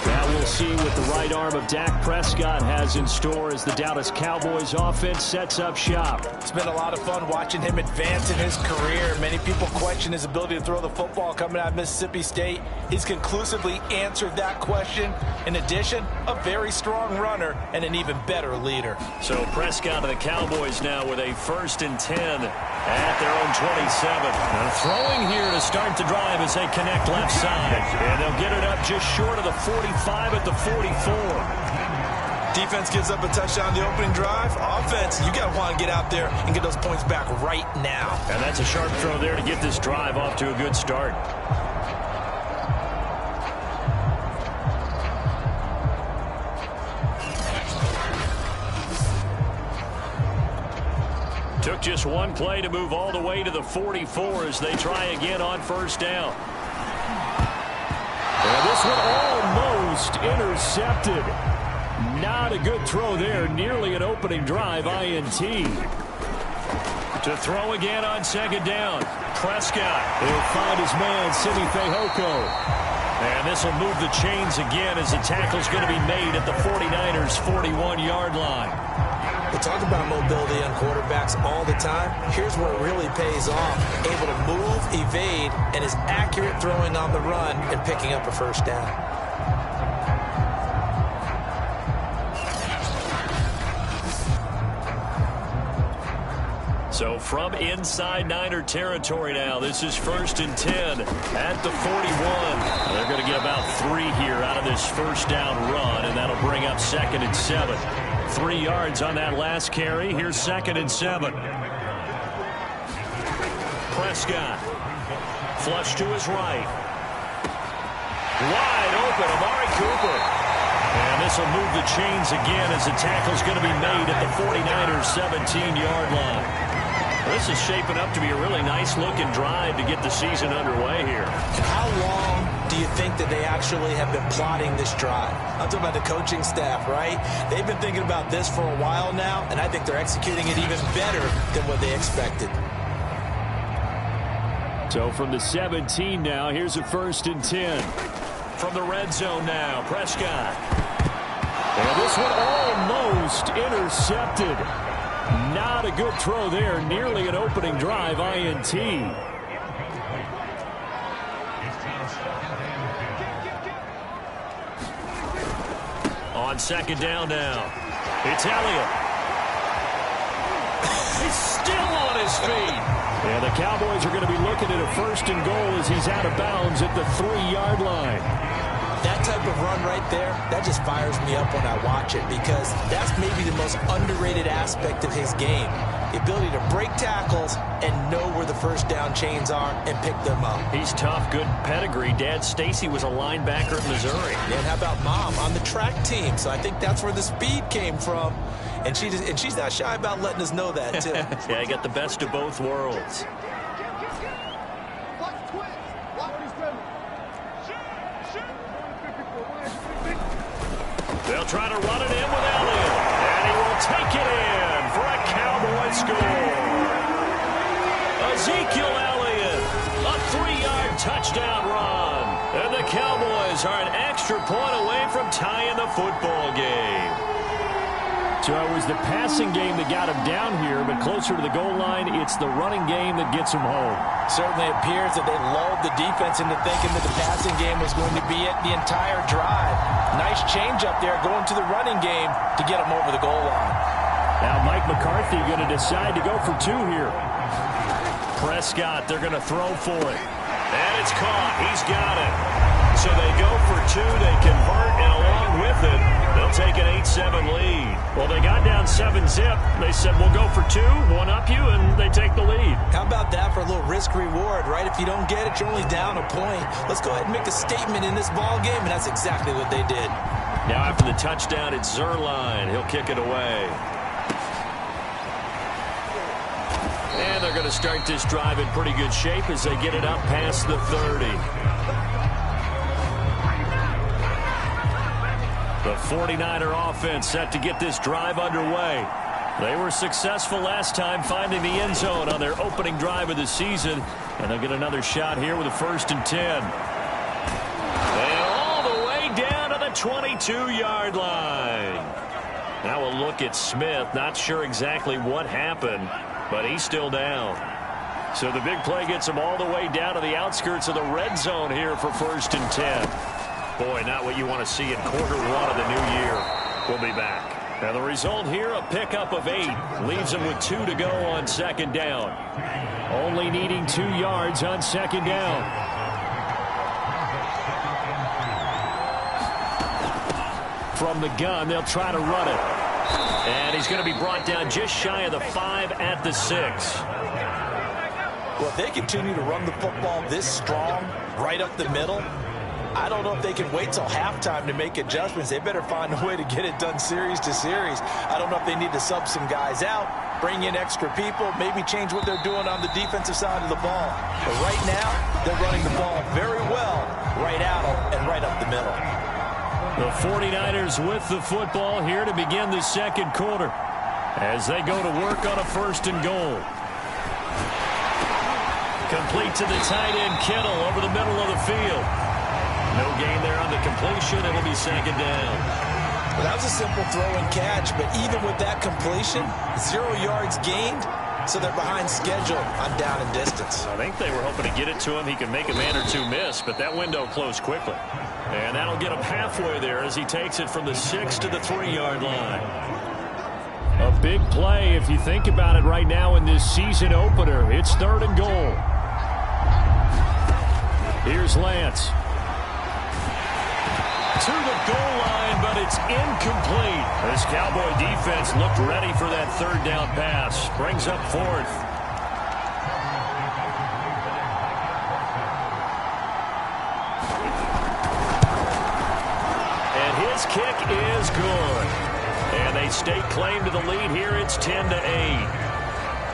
Now we'll see what the right arm of Dak Prescott has in store as the Dallas Cowboys offense sets up shop. It's been a lot of fun watching him advance in his career. Many people question his ability to throw the football coming out of Mississippi State. He's conclusively answered that question. In addition, a very strong runner and an even better leader. So Prescott of the Cowboys now with a 1st and 10 at their own 27. Now throwing here to start the drive as they connect left side. And they'll get it up just short of the 45 at the 44. Defense gives up a touchdown the opening drive. Offense, you got to want to get out there and get those points back right now. And that's a sharp throw there to get this drive off to a good start. Took just one play to move all the way to the 44 as they try again on first down. And this one almost intercepted. Not a good throw there. Nearly an opening drive, INT. To throw again on second down. Prescott. He'll find his man, Simi Fehoko. And this will move the chains again as the tackle's going to be made at the 49ers' 41-yard line. We talk about mobility on quarterbacks all the time. Here's where it really pays off. Able to move, evade, and is accurate throwing on the run and picking up a first down. So from inside Niner territory now, this is 1st and 10 at the 41. They're going to get about 3 here out of this first down run, and that'll bring up 2nd and 7. 3 yards on that last carry. Here's 2nd and 7. Prescott. Flush to his right. Wide open, Amari Cooper. And this will move the chains again as the tackle's going to be made at the 49ers' 17-yard line. This is shaping up to be a really nice-looking drive to get the season underway here. And how long do you think that they actually have been plotting this drive? I'm talking about the coaching staff, right? They've been thinking about this for a while now, and I think they're executing it even better than what they expected. So from the 17 now, here's a 1st and 10. From the red zone now, Prescott. And this one almost intercepted. Not a good throw there. Nearly an opening drive, INT. On second down now. It's Elliott. He's still on his feet. And the Cowboys are going to be looking at a 1st and goal as he's out of bounds at the 3-yard line. That type of run right there, that just fires me up when I watch it because that's maybe the most underrated aspect of his game. The ability to break tackles and know where the first down chains are and pick them up. He's tough, good pedigree. Dad Stacy was a linebacker at Missouri. And how about Mom on the track team? So I think that's where the speed came from. And she's not shy about letting us know that, too. Yeah, I got the best of both worlds. They'll try to run it in with Elliott. And he will take it in for a Cowboy score. Ezekiel Elliott, a 3-yard touchdown run. And the Cowboys are an extra point away from tying the football game. So it was the passing game that got him down here, but closer to the goal line, it's the running game that gets him home. Certainly appears that they lulled the defense into thinking that the passing game was going to be it the entire drive. Nice change up there going to the running game to get him over the goal line. Now Mike McCarthy going to decide to go for 2 here. Prescott, they're going to throw for it. And it's caught. He's got it. So they go for 2. They convert, and along with it, they'll take an 8-7 lead. Well, they got down 7-zip. They said, we'll go for 2, one-up you, and they take the lead. How about that for a little risk-reward, right? If you don't get it, you're only down a point. Let's go ahead and make a statement in this ball game, and that's exactly what they did. Now after the touchdown, it's Zerline. He'll kick it away. And they're going to start this drive in pretty good shape as they get it up past the 30. The 49er offense set to get this drive underway. They were successful last time finding the end zone on their opening drive of the season. And they'll get another shot here with a 1st and 10. And all the way down to the 22-yard line. Now we'll look at Smith. Not sure exactly what happened, but he's still down. So the big play gets him all the way down to the outskirts of the red zone here for 1st and 10. Boy, not what you want to see in quarter 1 of the new year. We'll be back. Now the result here, a pickup of 8. Leaves them with 2 to go on second down. Only needing 2 yards on second down. From the gun, they'll try to run it. And he's going to be brought down just shy of the 5 at the 6. Well, if they continue to run the football this strong, right up the middle, I don't know if they can wait till halftime to make adjustments. They better find a way to get it done series to series. I don't know if they need to sub some guys out, bring in extra people, maybe change what they're doing on the defensive side of the ball. But right now, they're running the ball very well right out and right middle. The 49ers with the football here to begin the second quarter as they go to work on a 1st and goal. Complete to the tight end, Kittle, over the middle of the field. No gain there on the completion. It'll be 2nd down. Well, that was a simple throw and catch, but even with that completion, 0 yards gained, so they're behind schedule on down and distance. I think they were hoping to get it to him. He could make a man or two miss, but that window closed quickly. And that'll get him halfway there as he takes it from the 6 to the 3-yard line. A big play if you think about it right now in this season opener. It's 3rd and goal. Here's Lance. To the goal line, but it's incomplete. This Cowboy defense looked ready for that 3rd down pass. Brings up 4th. And his kick is good. And they stake claim to the lead here. It's 10-8.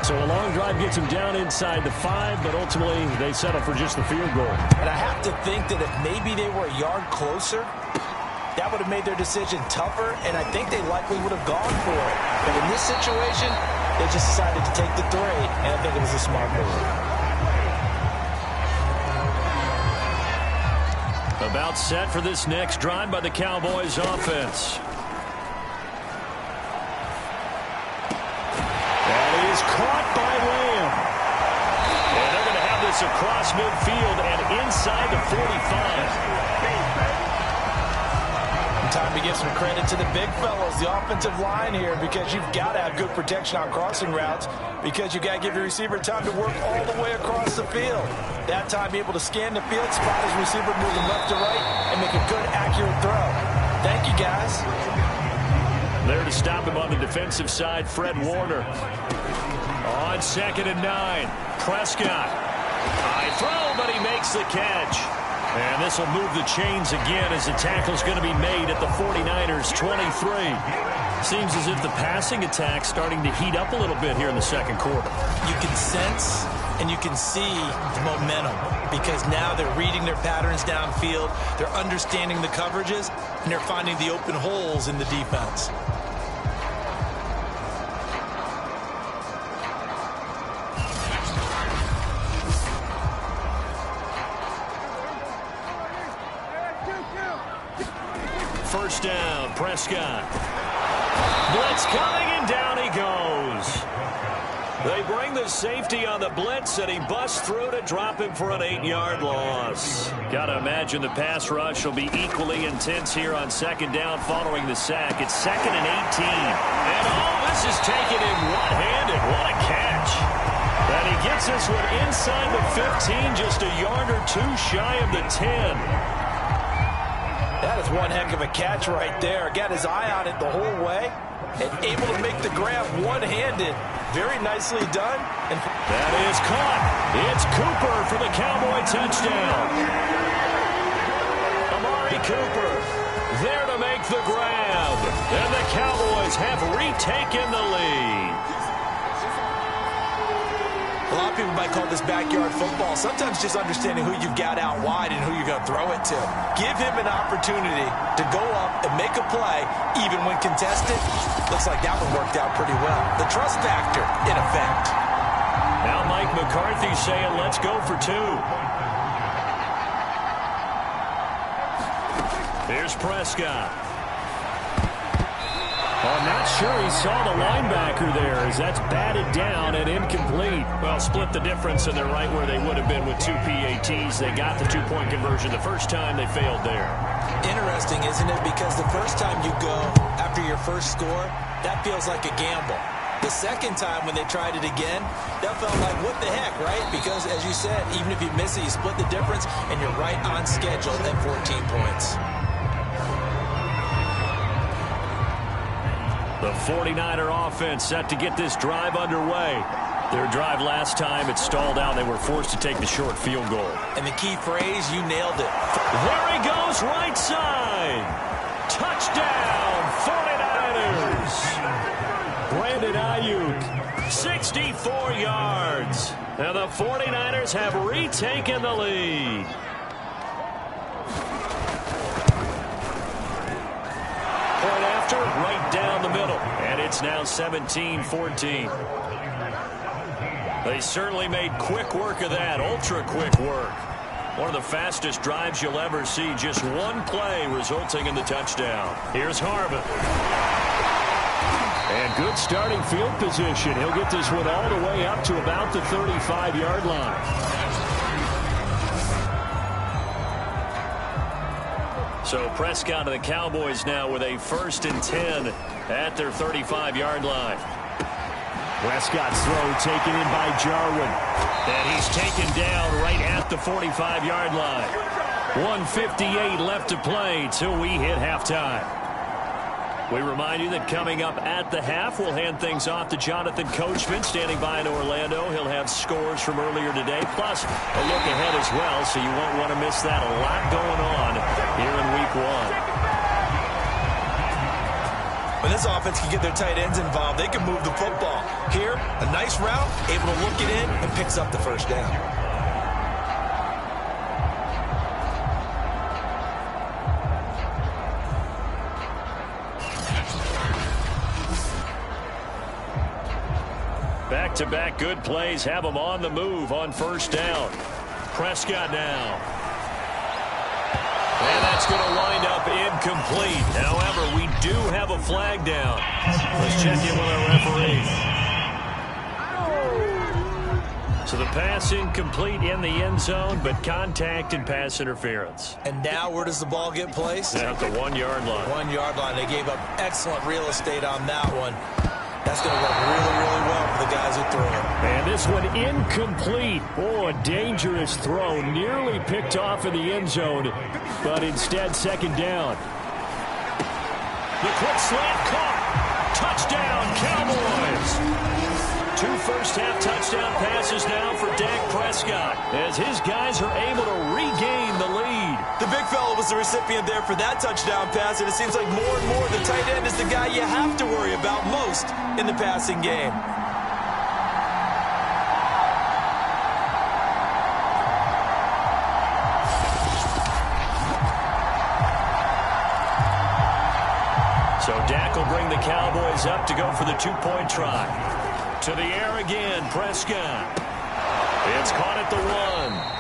So a long drive gets them down inside the 5, but ultimately they settle for just the field goal. And I have to think that if maybe they were a yard closer, that would have made their decision tougher, and I think they likely would have gone for it. But in this situation, they just decided to take the 3, and I think it was a smart move. About set for this next drive by the Cowboys offense. That is caught by Lamb. And they're going to have this across midfield and inside the 45. Time to give some credit to the big fellas, the offensive line here, because you've got to have good protection on crossing routes, because you've got to give your receiver time to work all the way across the field. That time, be able to scan the field, spot his receiver, moving left to right, and make a good, accurate throw. Thank you, guys. There to stop him on the defensive side, Fred Warner. On 2nd and 9, Prescott. High throw, but he makes the catch. And this will move the chains again as the tackle's going to be made at the 49ers 23. Seems as if the passing attack's starting to heat up a little bit here in the second quarter. You can sense and you can see the momentum because now they're reading their patterns downfield, they're understanding the coverages, and they're finding the open holes in the defense. First down, Prescott. Blitz coming, and down he goes. They bring the safety on the blitz, and he busts through to drop him for an 8-yard loss. Got to imagine the pass rush will be equally intense here on 2nd down following the sack. It's 2nd and 18. And this is taken in one-handed. What a catch. And he gets this one inside the 15, just a yard or two shy of the 10. That is one heck of a catch right there. Got his eye on it the whole way and able to make the grab one-handed. Very nicely done. And that is caught. It's Cooper for the Cowboy touchdown. Amari Cooper there to make the grab. And the Cowboys have retaken the lead. A lot of people might call this backyard football. Sometimes just understanding who you've got out wide and who you're going to throw it to. Give him an opportunity to go up and make a play, even when contested. Looks like that one worked out pretty well. The trust factor, in effect. Now Mike McCarthy saying, let's go for 2. Here's Prescott. I'm not sure he saw the linebacker there as that's batted down and incomplete. Well, split the difference, and they're right where they would have been with 2 PATs. They got the 2-point conversion the first time. They failed there. Interesting, isn't it? Because the first time you go after your first score, that feels like a gamble. The second time when they tried it again, that felt like, what the heck, right? Because, as you said, even if you miss it, you split the difference, and you're right on schedule at 14 points. The 49er offense set to get this drive underway. Their drive last time, it stalled out. They were forced to take the short field goal. And the key phrase, you nailed it. There he goes, right side. Touchdown, 49ers. Brandon Ayuk, 64 yards. And the 49ers have retaken the lead. after, right down the middle. And it's now 17-14. They certainly made quick work of that, ultra-quick work. One of the fastest drives you'll ever see, just one play resulting in the touchdown. Here's Harvin. And good starting field position. He'll get this one all the way up to about the 35-yard line. So Prescott and the Cowboys now with a 1st and 10 at their 35-yard line. Prescott's throw taken in by Jarwin. And he's taken down right at the 45-yard line. 1:58 left to play till we hit halftime. We remind you that coming up at the half, we'll hand things off to Jonathan Coachman, standing by in Orlando. He'll have scores from earlier today, plus a look ahead as well, so you won't want to miss that. A lot going on here in Week 1. When this offense can get their tight ends involved, they can move the football. Here, a nice route, able to look it in, and picks up the first down. Back-to-back good plays have them on the move on first down. Prescott now. And that's going to wind up incomplete. However, we do have a flag down. Let's check in with our referee. So the pass incomplete in the end zone, but contact and pass interference. And now where does the ball get placed? At the 1-yard line. 1-yard line. They gave up excellent real estate on that one. That's going to work really, really well for the guys who throw it. And this one incomplete. Oh, a dangerous throw. Nearly picked off in the end zone, but instead second down. The quick slant caught. Touchdown, Cowboys. 2 first-half touchdown passes now for Dak Prescott as his guys are able to regain the lead. The big fella was the recipient there for that touchdown pass, and it seems like more and more the tight end is the guy you have to worry about most in the passing game. So Dak will bring the Cowboys up to go for the 2-point try. To the air again, Prescott. It's caught at the 1,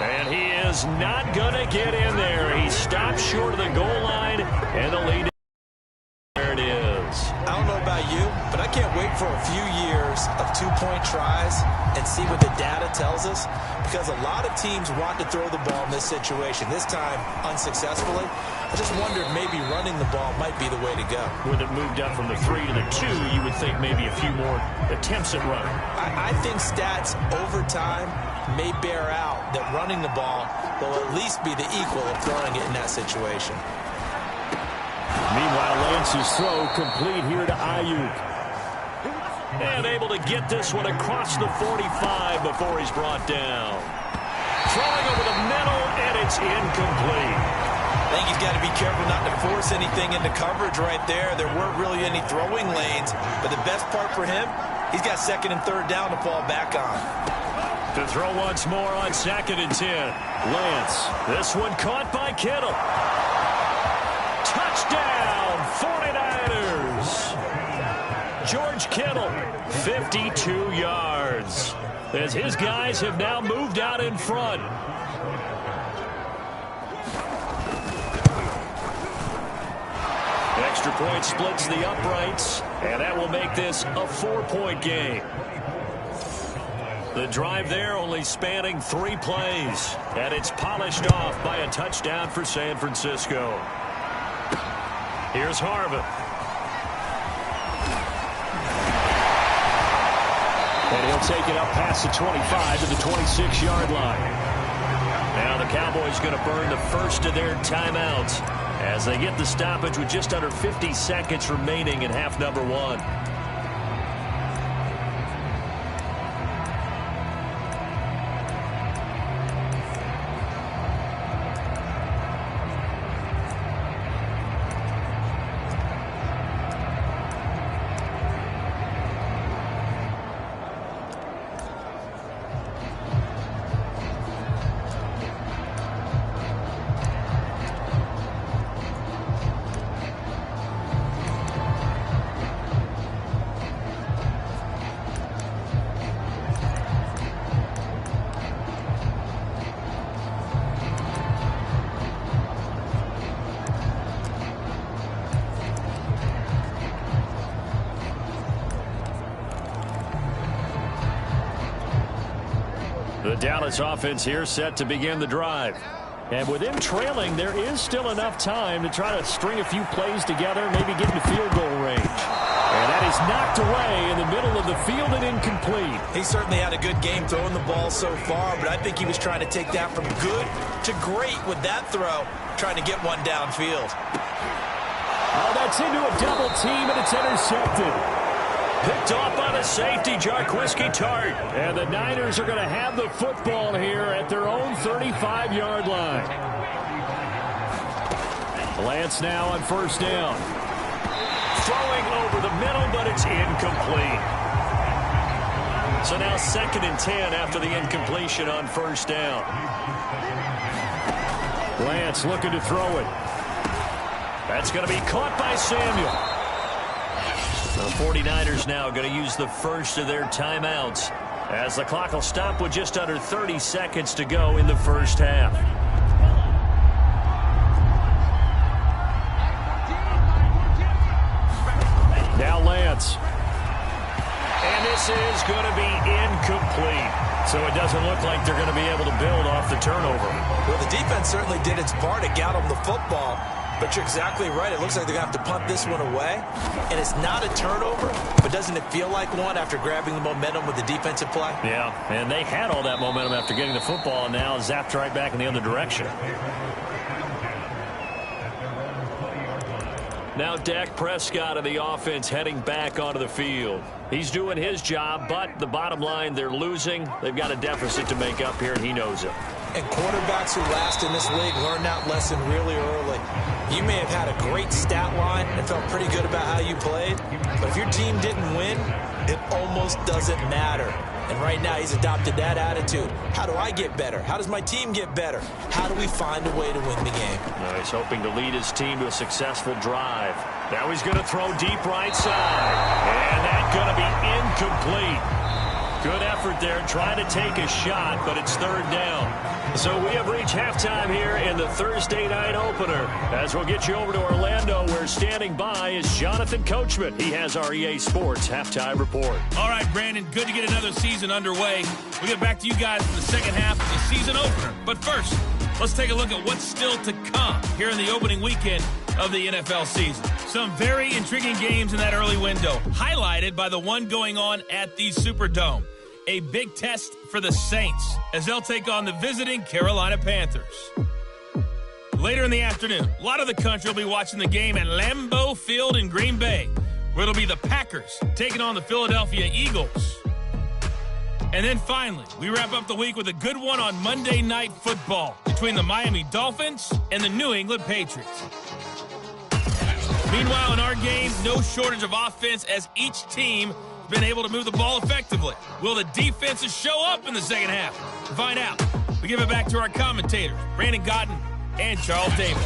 and he is not going to get in there. He stopped short of the goal line, and the lead. There it is. I don't know about you, but I can't wait for a few years of 2-point tries and see what the data tells us, because a lot of teams want to throw the ball in this situation, this time unsuccessfully. I just wondered maybe running the ball might be the way to go. With it moved up from the 3 to the 2, you would think maybe a few more attempts at running. I think stats over time may bear out that running the ball will at least be the equal of throwing it in that situation. Meanwhile, Lance's throw complete here to Ayuk. And able to get this one across the 45 before he's brought down. Throwing over the middle, and it's incomplete. I think he's got to be careful not to force anything into coverage right there. There weren't really any throwing lanes, but the best part for him, he's got 2nd and 3rd down to fall back on. To throw once more on 2nd and 10. Lance, this one caught by Kittle. Touchdown, 49ers. George Kittle, 52 yards. As his guys have now moved out in front. Extra point splits the uprights, and that will make this a 4-point game. The drive there only spanning 3 plays, and it's polished off by a touchdown for San Francisco. Here's Harvin. And he'll take it up past the 25 to the 26-yard line. Now the Cowboys going to burn the first of their timeouts as they get the stoppage with just under 50 seconds remaining in half number 1. Dallas offense here set to begin the drive. And with him trailing, there is still enough time to try to string a few plays together, maybe get into field goal range. And that is knocked away in the middle of the field and incomplete. He certainly had a good game throwing the ball so far, but I think he was trying to take that from good to great with that throw, trying to get one downfield. Oh, that's into a double team, and it's intercepted. Picked off by the safety, Jarquiski Tart. And the Niners are going to have the football here at their own 35-yard line. Lance now on first down. Throwing over the middle, but it's incomplete. So now 2nd and 10 after the incompletion on first down. Lance looking to throw it. That's going to be caught by Samuel. The 49ers now going to use the first of their timeouts as the clock will stop with just under 30 seconds to go in the first half. Now Lance. And this is going to be incomplete. So it doesn't look like they're going to be able to build off the turnover. Well, the defense certainly did its part to get them the football. But you're exactly right. It looks like they're going to have to punt this one away. And it's not a turnover, but doesn't it feel like one after grabbing the momentum with the defensive play? Yeah, and they had all that momentum after getting the football, and now zapped right back in the other direction. Now Dak Prescott of the offense heading back onto the field. He's doing his job, but the bottom line, they're losing. They've got a deficit to make up here, and he knows it. And quarterbacks who last in this league learn that lesson really early. You may have had a great stat line and felt pretty good about how you played, but if your team didn't win, it almost doesn't matter. And right now he's adopted that attitude. How do I get better? How does my team get better? How do we find a way to win the game? Now he's hoping to lead his team to a successful drive. Now he's going to throw deep right side. And that's going to be incomplete. Good effort there, trying to take a shot, but it's 3rd down. So we have reached halftime here in the Thursday night opener. As we'll get you over to Orlando, where standing by is Jonathan Coachman. He has our EA Sports halftime report. All right, Brandon, good to get another season underway. We'll get back to you guys in the second half of the season opener. But first, let's take a look at what's still to come here in the opening weekend of the NFL season. Some very intriguing games in that early window, highlighted by the one going on at the Superdome. A big test for the Saints as they'll take on the visiting Carolina Panthers. Later in the afternoon, a lot of the country will be watching the game at Lambeau Field in Green Bay, where it'll be the Packers taking on the Philadelphia Eagles. And then finally, we wrap up the week with a good one on Monday Night Football between the Miami Dolphins and the New England Patriots. Meanwhile, in our game, no shortage of offense as each team been able to move the ball effectively. Will the defenses show up in the second half? To find out, we give it back to our commentators, Brandon Godden and Charles Davis.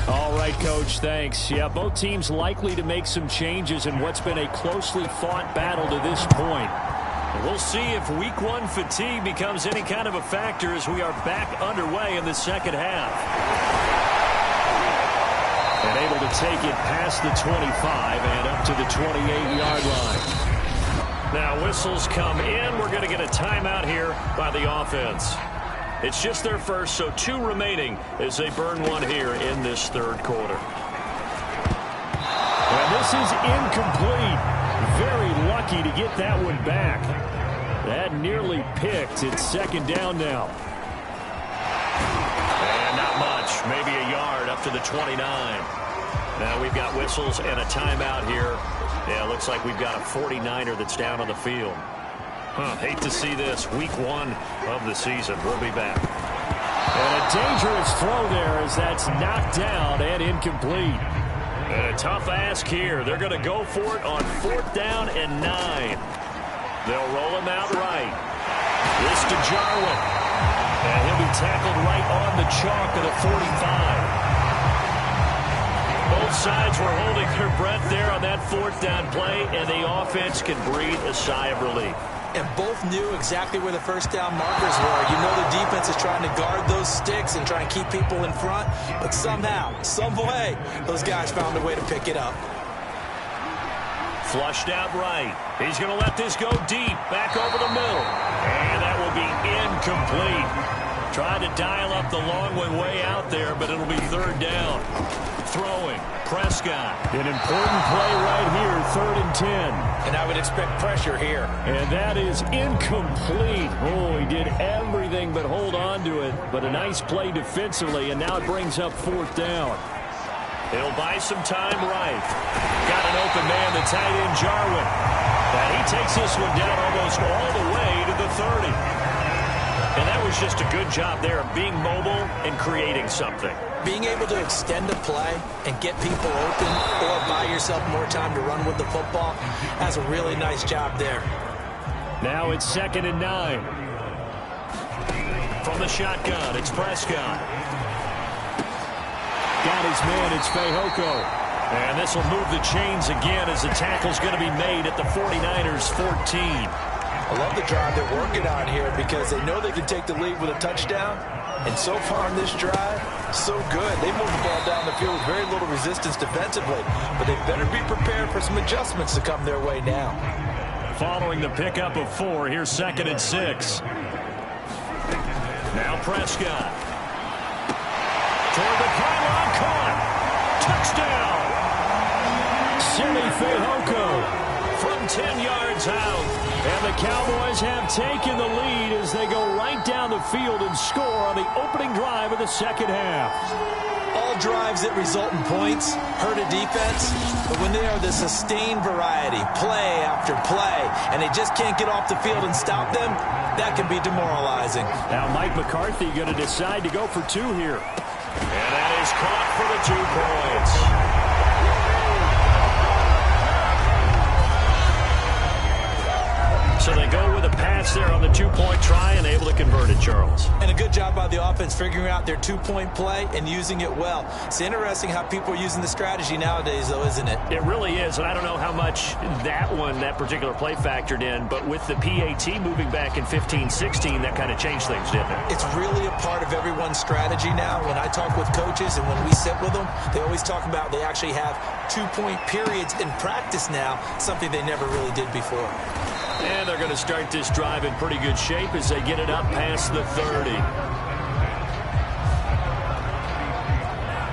All right, Coach, thanks. Yeah, both teams likely to make some changes in what's been a closely fought battle to this point. And we'll see if week one fatigue becomes any kind of a factor as we are back underway in the second half. And able to take it past the 25 and up to the 28-yard line. Now whistles come in. We're going to get a timeout here by the offense. It's just their first, so 2 remaining as they burn one here in this third quarter. And this is incomplete. Very lucky to get that one back. That nearly picked. It's 2nd down now. And not much. Maybe a yard up to the 29. Now we've got whistles and a timeout here. Yeah, looks like we've got a 49er that's down on the field. Hate to see this. Week 1 of the season. We'll be back. And a dangerous throw there as that's knocked down and incomplete. And a tough ask here. They're going to go for it on 4th down and 9. They'll roll him out right. This to Jarwin. And he'll be tackled right on the chalk of the 45. Both sides were holding their breath there on that 4th down play, and the offense can breathe a sigh of relief. And both knew exactly where the first down markers were. You know the defense is trying to guard those sticks and try and keep people in front, but somehow, some way, those guys found a way to pick it up. Flushed out right. He's going to let this go deep, back over the middle. And that will be incomplete. Tried to dial up the long way out there, but it'll be third down. Throwing, Prescott. An important play right here, 3rd and 10. And I would expect pressure here. And that is incomplete. Oh, he did everything but hold on to it. But a nice play defensively, and now it brings up 4th down. He'll buy some time right. Got an open man, the tight end, Jarwin. And he takes this one down almost all the way to the 30. And that was just a good job there of being mobile and creating something. Being able to extend a play and get people open or buy yourself more time to run with the football, that's a really nice job there. Now it's 2nd and 9. From the shotgun, it's Prescott. Got his man, it's Fehoko. And this will move the chains again as the tackle's going to be made at the 49ers 14. I love the drive they're working on here because they know they can take the lead with a touchdown. And so far in this drive, so good. They moved the ball down the field with very little resistance defensively. But they better be prepared for some adjustments to come their way now. Following the pickup of 4, here's 2nd and 6. Now Prescott. Toward the pylon, caught. Touchdown. Simi Fehoko from 10 yards out. And the Cowboys have taken the lead as they go right down the field and score on the opening drive of the second half. All drives that result in points hurt a defense, but when they are the sustained variety, play after play, and they just can't get off the field and stop them, that can be demoralizing. Now Mike McCarthy going to decide to go for 2 here. And that is caught for the 2 points. So they go with a pass there on the 2-point try and able to convert it, Charles. And a good job by the offense figuring out their 2-point play and using it well. It's interesting how people are using the strategy nowadays, though, isn't it? It really is, and I don't know how much that particular play factored in, but with the PAT moving back in 15-16, that kind of changed things, didn't it? It's really a part of everyone's strategy now. When I talk with coaches and when we sit with them, they always talk about they actually have 2-point periods in practice now, something they never really did before. And they're going to start this drive in pretty good shape as they get it up past the 30.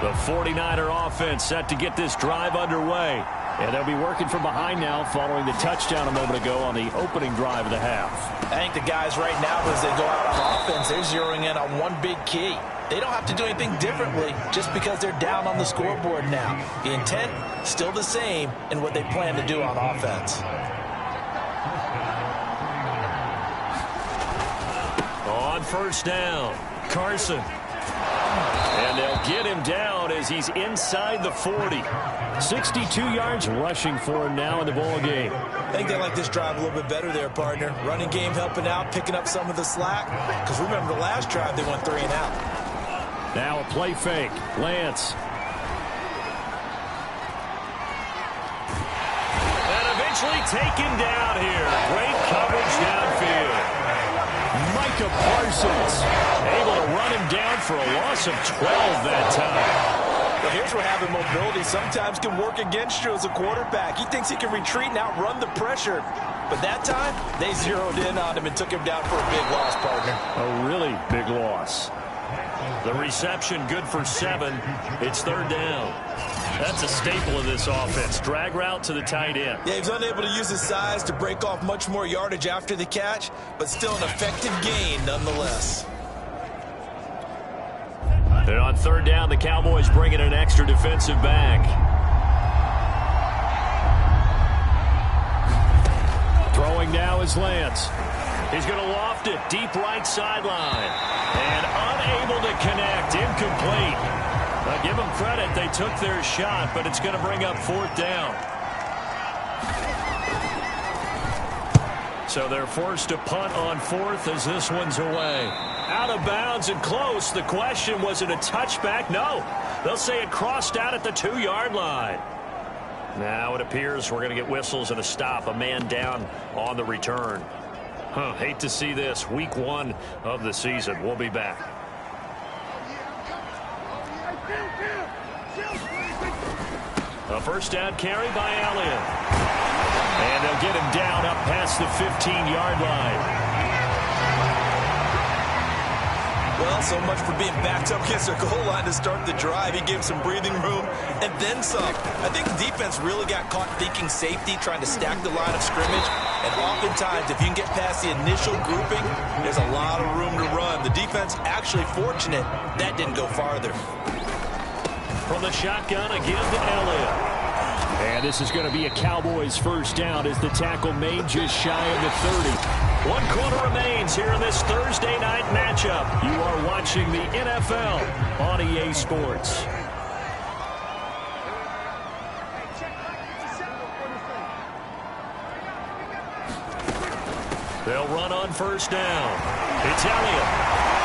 The 49er offense set to get this drive underway. And they'll be working from behind now following the touchdown a moment ago on the opening drive of the half. I think the guys right now, as they go out on offense, they're zeroing in on one big key. They don't have to do anything differently just because they're down on the scoreboard now. The intent, still the same in what they plan to do on offense. On first down, Carson. And they'll get him down as he's inside the 40. 62 yards rushing for him now in the ball game. I think they like this drive a little bit better there, partner. Running game helping out, picking up some of the slack. Because remember the last drive, they went 3 and out. Now a play fake. Lance. And eventually taken down here. Great coverage downfield. Micah Parsons able to run him down for a loss of 12 that time. Well, here's where having mobility sometimes can work against you as a quarterback. He thinks he can retreat and outrun the pressure. But that time, they zeroed in on him and took him down for a big loss, partner. A really big loss. The reception good for 7. It's third down. That's a staple of this offense. Drag route to the tight end. Yeah, he was unable to use his size to break off much more yardage after the catch, but still an effective gain nonetheless. And on third down, the Cowboys bring in an extra defensive back. Throwing now is Lance. He's going to loft it deep right sideline. And unable to connect. Incomplete. Now give them credit. They took their shot, but it's going to bring up fourth down. So they're forced to punt on fourth as this one's away. Out of bounds and close. The question, was it a touchback? No. They'll say it crossed out at the 2-yard line. Now it appears we're going to get whistles and a stop. A man down on the return. Hate to see this. Week 1 of the season. We'll be back. A first down carry by Elliott. And they'll get him down up past the 15-yard line. Well, so much for being backed up against their goal line to start the drive. He gave some breathing room and then some. I think the defense really got caught thinking safety, trying to stack the line of scrimmage. And oftentimes, if you can get past the initial grouping, there's a lot of room to run. The defense actually fortunate that didn't go farther. From the shotgun, again to Elliott. And this is going to be a Cowboys first down as the tackle made just shy of the 30. 1 quarter remains here in this Thursday night matchup. You are watching the NFL on EA Sports. They'll run on first down. It's Elliott.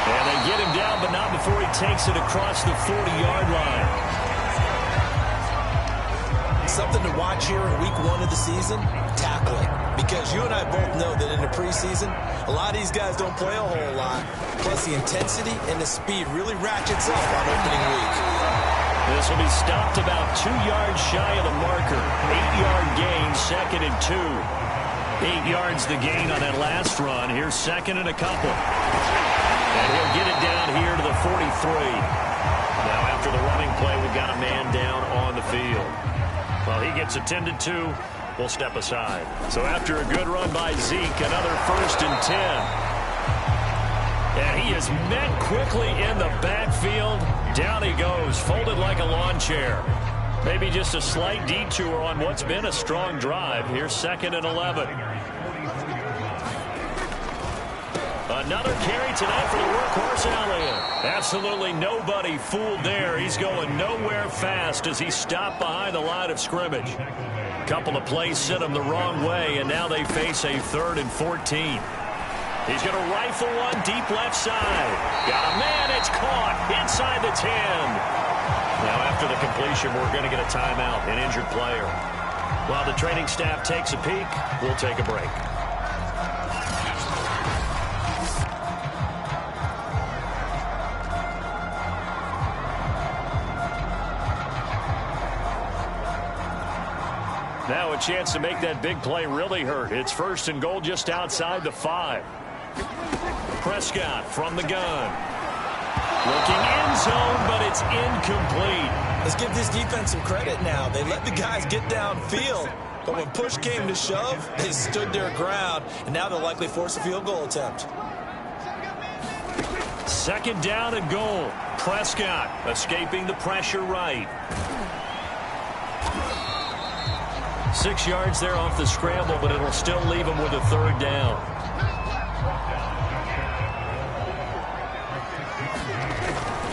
And they get him down, but not before he takes it across the 40-yard line. Something to watch here in week 1 of the season, tackling. Because you and I both know that in the preseason, a lot of these guys don't play a whole lot. Plus, the intensity and the speed really ratchets up on opening week. This will be stopped about 2 yards shy of the marker. 8-yard gain, 2nd and 2. 8 yards the gain on that last run. Here's 2nd and a couple. And he'll get it down here to the 43. Now, after the running play, we've got a man down on the field. Well, he gets attended to. We'll step aside. So after a good run by Zeke, another 1st and 10. And he is met quickly in the backfield. Down he goes, folded like a lawn chair. Maybe just a slight detour on what's been a strong drive. Here's 2nd and 11. Another carry tonight for the workhorse Elliott. Absolutely nobody fooled there. He's going nowhere fast as he stopped behind the line of scrimmage. A couple of plays sent him the wrong way, and now they face a 3rd and 14. He's going to rifle one deep left side. Got a man, it's caught inside the 10. Now after the completion, we're going to get a timeout, an injured player. While the training staff takes a peek, we'll take a break. Now a chance to make that big play really hurt. It's 1st and goal just outside the 5. Prescott from the gun. Looking end zone, but it's incomplete. Let's give this defense some credit now. They let the guys get downfield, but when push came to shove, they stood their ground, and now they'll likely force a field goal attempt. 2nd down and goal. Prescott escaping the pressure right. 6 yards there off the scramble, but it'll still leave him with a 3rd down.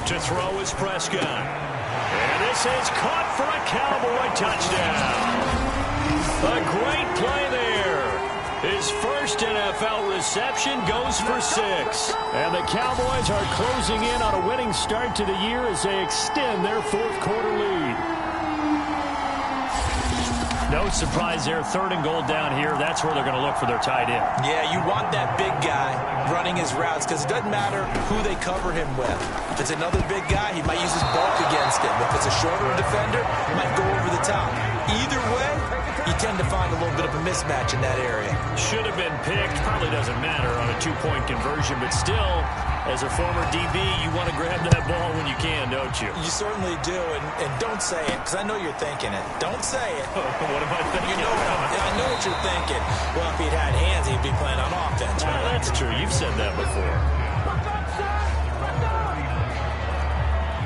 To throw is Prescott. And this is caught for a Cowboy touchdown. A great play there. His first NFL reception goes for 6. And the Cowboys are closing in on a winning start to the year as they extend their 4th quarter lead. No surprise there, 3rd and goal down here. That's where they're going to look for their tight end. Yeah, you want that big guy running his routes because it doesn't matter who they cover him with. If it's another big guy, he might use his bulk against him. If it's a shorter defender, he might go over the top. Either way, you tend to find a little bit of a mismatch in that area. Should have been picked. Probably doesn't matter on a 2-point conversion, but still, as a former DB, you want to grab that ball when you can, don't you? You certainly do, and don't say it, because I know you're thinking it. Don't say it. What am I thinking? I know what you're thinking. Well, if he'd had hands, he'd be playing on offense. Right? That's true. You've said that before.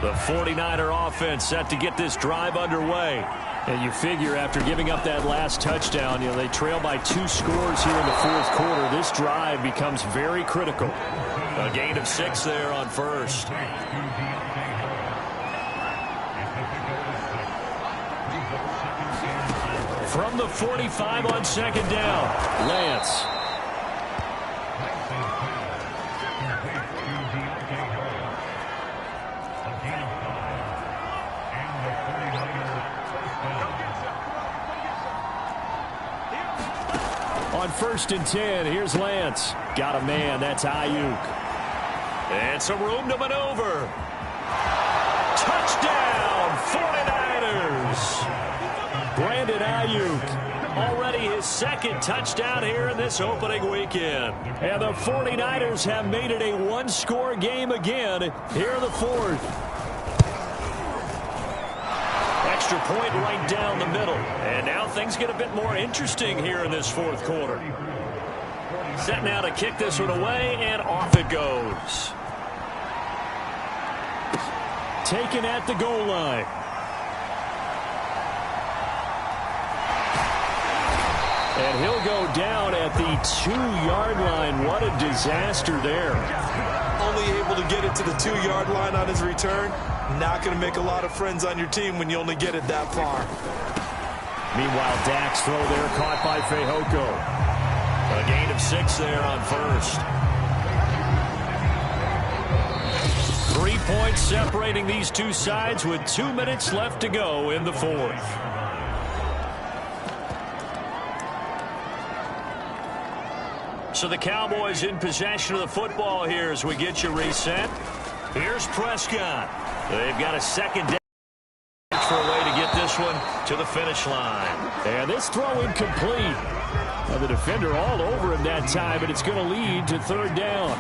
The 49er offense set to get this drive underway. And you figure after giving up that last touchdown, they trail by 2 scores here in the 4th quarter. This drive becomes very critical. A gain of 6 there on 1st. From the 45 on 2nd down, Lance. On 1st and 10, here's Lance. Got a man, that's Ayuk. And some room to maneuver. Touchdown, 49ers. Brandon Ayuk already his second touchdown here in this opening weekend. And the 49ers have made it a one-score game again here in the fourth. Extra point right down the middle. And now things get a bit more interesting here in this fourth quarter. Set now to kick this one away, and off it goes. Taken at the goal line. And he'll go down at the 2-yard line. What a disaster there. Only able to get it to the 2-yard line on his return. Not going to make a lot of friends on your team when you only get it that far. Meanwhile, Dak's throw there caught by Fehoko. A gain of 6 there on first. 3 points separating these two sides with 2 minutes left to go in the fourth. So the Cowboys in possession of the football here as we get you reset. Here's Prescott. They've got a second down for a way to get this one to the finish line. And this throw incomplete. Now the defender all over him that time, and it's going to lead to third down.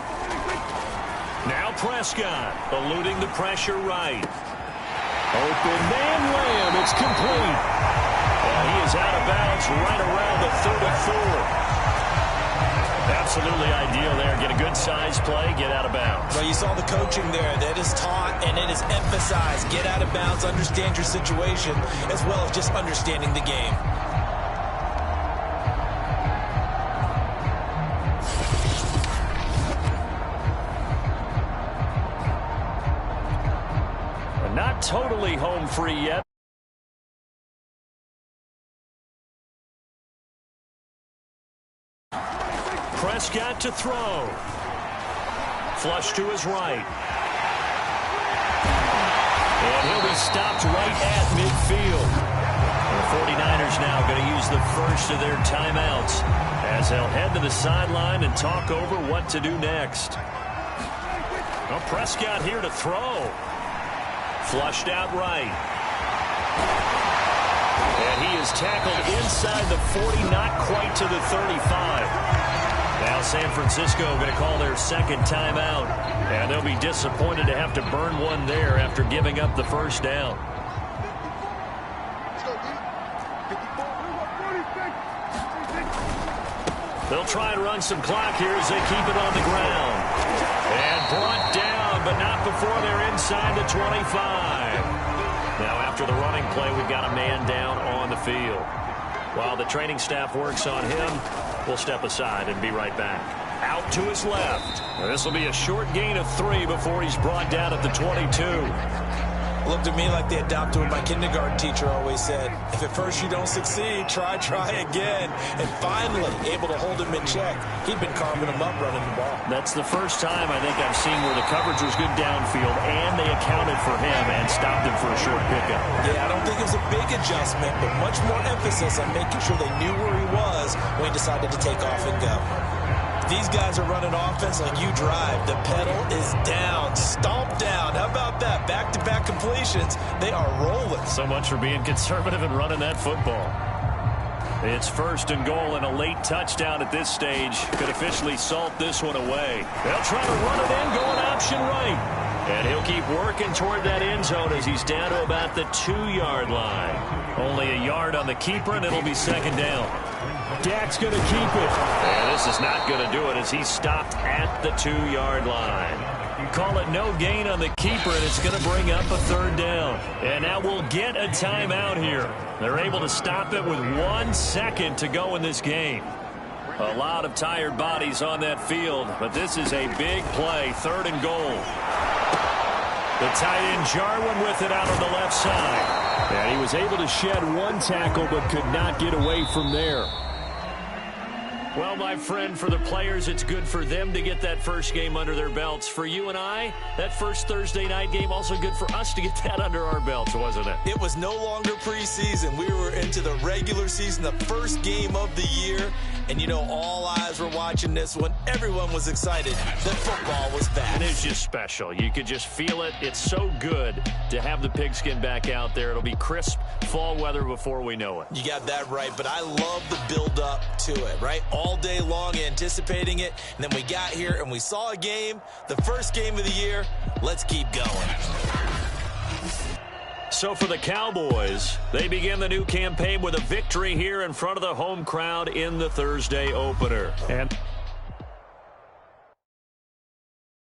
Now Prescott eluding the pressure right. Open man Lamb. It's complete. And he is out of bounds right around the 34. Absolutely ideal there. Get a good size play, get out of bounds. Well, you saw the coaching there. That is taught and it is emphasized. Get out of bounds, understand your situation, as well as just understanding the game. Not totally home free yet. Prescott to throw. Flush to his right. And he'll be stopped right at midfield. The 49ers now going to use the first of their timeouts as they'll head to the sideline and talk over what to do next. Well, Prescott here to throw. Flushed out right. And he is tackled inside the 40, not quite to the 35. Now San Francisco going to call their second timeout. And they'll be disappointed to have to burn one there after giving up the first down. They'll try and run some clock here as they keep it on the ground. And brought down, but not before they're inside the 25. Now after the running play, we've got a man down on the field. While the training staff works on him, we'll step aside and be right back. Out to his left. This will be a short gain of 3 before he's brought down at the 22. Looked at me like they adopted what my kindergarten teacher always said. If at first you don't succeed, try again. And finally, able to hold him in check. He'd been carving him up running the ball. That's the first time I think I've seen where the coverage was good downfield and they accounted for him and stopped him for a short pickup. Yeah, I don't think it was a big adjustment, but much more emphasis on making sure they knew where he was when he decided to take off and go. These guys are running offense like you drive. The pedal is down, stomped down. How about that? Back-to-back completions. They are rolling. So much for being conservative and running that football. It's first and goal and a late touchdown at this stage. Could officially salt this one away. They'll try to run it in, going option right. And he'll keep working toward that end zone as he's down to about the 2-yard line. Only a yard on the keeper, and it'll be second down. Dak's going to keep it. And this is not going to do it as he's stopped at the 2-yard line. You call it no gain on the keeper, and it's going to bring up a third down. And now we'll get a timeout here. They're able to stop it with 1 second to go in this game. A lot of tired bodies on that field, but this is a big play, third and goal. The tight end Jarwin with it out on the left side. And he was able to shed 1 tackle, but could not get away from there. Well, my friend, for the players, it's good for them to get that first game under their belts. For you and I, that first Thursday night game, also good for us to get that under our belts, wasn't it? It was no longer preseason. We were into the regular season, the first game of the year. And, you know, all eyes were watching this one. everyone was excited that football was back. And it's just special. You could just feel it. It's so good to have the pigskin back out there. It'll be crisp fall weather before we know it. You got that right, but I love the build-up to it, right? All day long anticipating it, and then we got here and we saw a game, the first game of the year. Let's keep going. So for the Cowboys, they begin the new campaign with a victory here in front of the home crowd in the Thursday opener. And